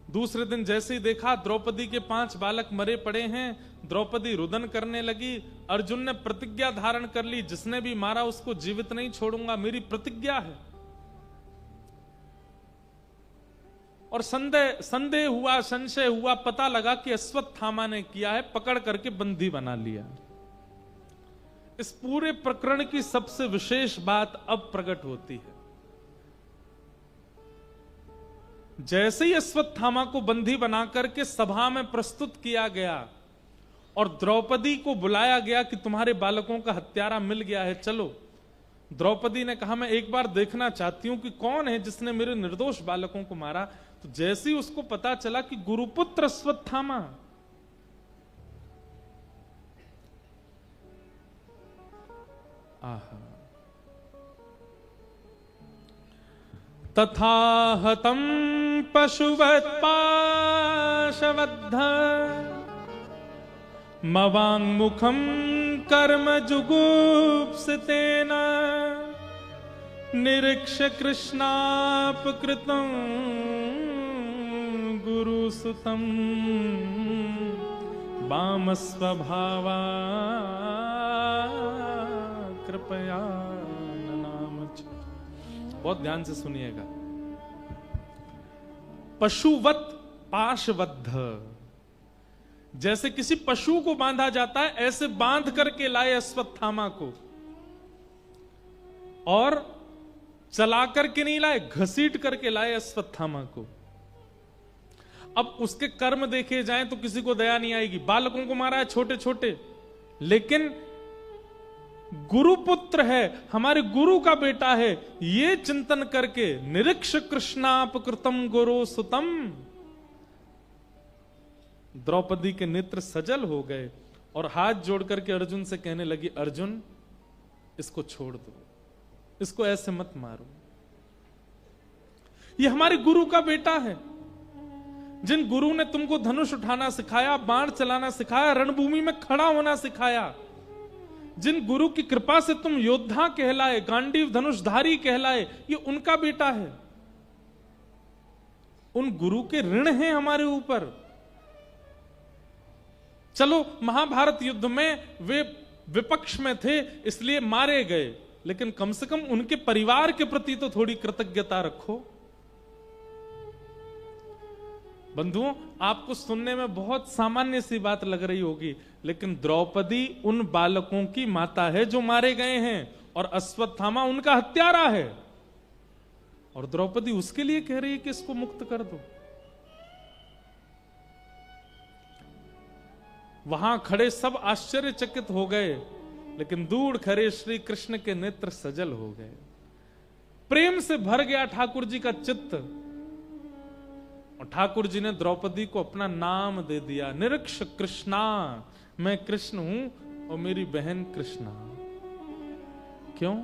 [SPEAKER 1] दूसरे दिन जैसे ही देखा द्रौपदी के 5 बालक मरे पड़े हैं, द्रौपदी रुदन करने लगी। अर्जुन ने प्रतिज्ञा धारण कर ली, जिसने भी मारा उसको जीवित नहीं छोड़ूंगा, मेरी प्रतिज्ञा है। और संदेह हुआ, संशय हुआ, पता लगा कि अश्वत्थामा ने किया है, पकड़ करके बंदी बना लिया। इस पूरे प्रकरण की सबसे विशेष बात अब प्रकट होती है। जैसे ही अश्वत्थामा को बंदी बनाकर के सभा में प्रस्तुत किया गया और द्रौपदी को बुलाया गया कि तुम्हारे बालकों का हत्यारा मिल गया है, चलो। द्रौपदी ने कहा मैं एक बार देखना चाहती हूं कि कौन है जिसने मेरे निर्दोष बालकों को मारा। तो जैसे ही उसको पता चला कि गुरुपुत्र अश्वत्थामा, आहा, तथा हतं पशुवत् पाशवद्ध मवाङ्मुखं कर्म जुगुप्सितेन निरीक्ष्य कृष्णापकृतं गुरुसुतं वामस्वभावा कृपया ननामच। बहुत ध्यान से सुनिएगा। पशुवत पाशबद्ध, जैसे किसी पशु को बांधा जाता है ऐसे बांध करके लाए अश्वत्थामा को, और चला करके नहीं लाए, घसीट करके लाए अश्वत्थामा को। अब उसके कर्म देखे जाएं तो किसी को दया नहीं आएगी। बालकों को मारा है छोटे छोटे, लेकिन गुरुपुत्र है, हमारे गुरु का बेटा है, ये चिंतन करके निरीक्ष कृष्णापकृतम गुरु सुतम, द्रौपदी के नेत्र सजल हो गए और हाथ जोड़ करके अर्जुन से कहने लगी, अर्जुन इसको छोड़ दो, इसको ऐसे मत मारो, ये हमारे गुरु का बेटा है। जिन गुरु ने तुमको धनुष उठाना सिखाया, बाण चलाना सिखाया, रणभूमि में खड़ा होना सिखाया, जिन गुरु की कृपा से तुम योद्धा कहलाए, गांडीव धनुषधारी कहलाए, ये उनका बेटा है। उन गुरु के ऋण हैं हमारे ऊपर। चलो महाभारत युद्ध में वे विपक्ष में थे इसलिए मारे गए, लेकिन कम से कम उनके परिवार के प्रति तो थोड़ी कृतज्ञता रखो। बंधुओं, आपको सुनने में बहुत सामान्य सी बात लग रही होगी, लेकिन द्रौपदी उन बालकों की माता है जो मारे गए हैं, और अश्वत्थामा उनका हत्यारा है, और द्रौपदी उसके लिए कह रही है कि इसको मुक्त कर दो। वहां खड़े सब आश्चर्यचकित हो गए, लेकिन दूर खड़े श्री कृष्ण के नेत्र सजल हो गए। प्रेम से भर गया ठाकुर जी का चित्त, और ठाकुर जी ने द्रौपदी को अपना नाम दे दिया, निरीक्ष कृष्णा, मैं कृष्ण हूं और मेरी बहन कृष्णा। क्यों?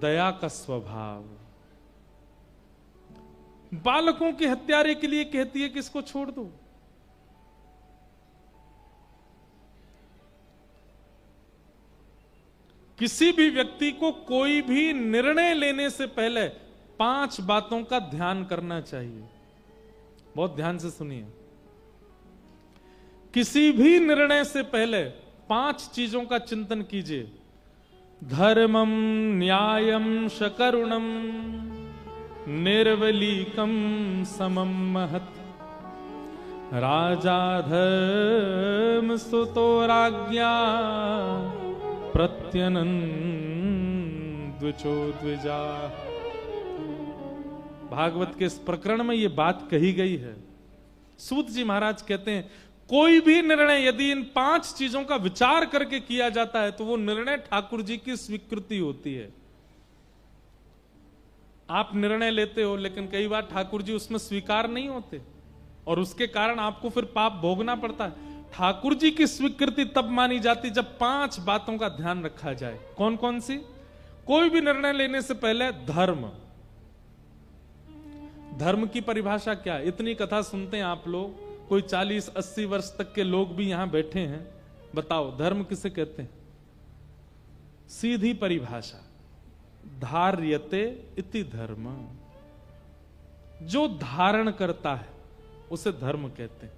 [SPEAKER 1] दया का स्वभाव। बालकों के हत्यारे के लिए कहती है कि इसको छोड़ दो। किसी भी व्यक्ति को कोई भी निर्णय लेने से पहले 5 बातों का ध्यान करना चाहिए। बहुत ध्यान से सुनिए। किसी भी निर्णय से पहले 5 चीजों का चिंतन कीजिए। धर्मम न्यायम शकरुणम निर्वलीकम समम महत् राजा धर्म सुतो राज्ञा प्रत्यनन द्विचो द्विजा। भागवत के इस प्रकरण में यह बात कही गई है। सूत जी महाराज कहते हैं, कोई भी निर्णय यदि इन 5 चीजों का विचार करके किया जाता है तो वो निर्णय ठाकुर जी की स्वीकृति होती है। आप निर्णय लेते हो, लेकिन कई बार ठाकुर जी उसमें स्वीकार नहीं होते, और उसके कारण आपको फिर पाप भोगना पड़ता है। ठाकुर जी की स्वीकृति तब मानी जाती जब 5 बातों का ध्यान रखा जाए। कौन कौन सी? कोई भी निर्णय लेने से पहले धर्म। धर्म की परिभाषा क्या है? इतनी कथा सुनते हैं आप लोग, कोई 40-80 वर्ष तक के लोग भी यहां बैठे हैं। बताओ धर्म किसे कहते हैं? सीधी परिभाषा, धार्यते इति धर्म। जो धारण करता है उसे धर्म कहते हैं।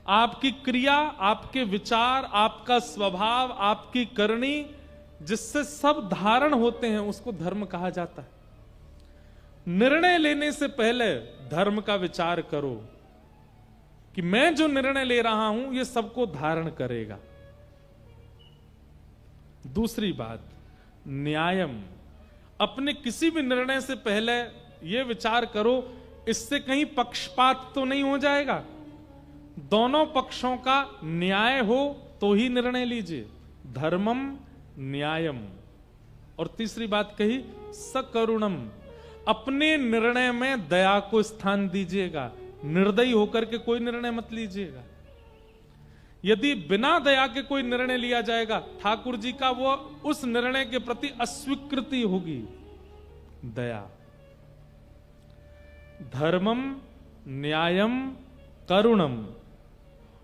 [SPEAKER 1] आपकी क्रिया, आपके विचार, आपका स्वभाव, आपकी करनी, जिससे सब धारण होते हैं, उसको धर्म कहा जाता है। निर्णय लेने से पहले धर्म का विचार करो कि मैं जो निर्णय ले रहा हूं ये सबको धारण करेगा। दूसरी बात, न्यायम। अपने किसी भी निर्णय से पहले यह विचार करो इससे कहीं पक्षपात तो नहीं हो जाएगा, दोनों पक्षों का न्याय हो तो ही निर्णय लीजिए। धर्मम न्यायम। और तीसरी बात कही सकरुणम। अपने निर्णय में दया को स्थान दीजिएगा, निर्दयी होकर के कोई निर्णय मत लीजिएगा। यदि बिना दया के कोई निर्णय लिया जाएगा, ठाकुर जी का वो उस निर्णय के प्रति अस्वीकृति होगी। दया। धर्मम न्यायम करुणम।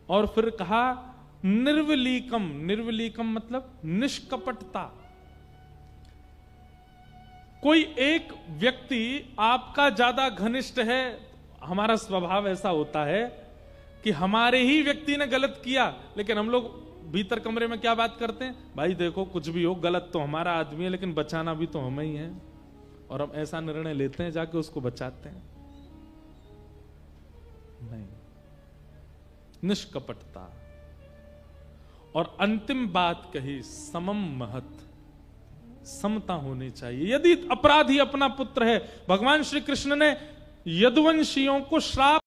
[SPEAKER 1] और फिर कहा निर्विलीकम। निर्विलीकम मतलब निष्कपटता। कोई एक व्यक्ति आपका ज्यादा घनिष्ठ है, हमारा स्वभाव ऐसा होता है कि हमारे ही व्यक्ति ने गलत किया, लेकिन हम लोग भीतर कमरे में क्या बात करते हैं, भाई देखो कुछ भी हो, गलत तो हमारा आदमी है लेकिन बचाना भी तो हमें ही है। और हम ऐसा निर्णय लेते हैं, जाके उसको बचाते हैं। नहीं, निष्कपटता। और अंतिम बात कही समम महत। समता होनी चाहिए। यदि अपराधी अपना पुत्र है, भगवान श्री कृष्ण ने यदुवंशियों को श्राप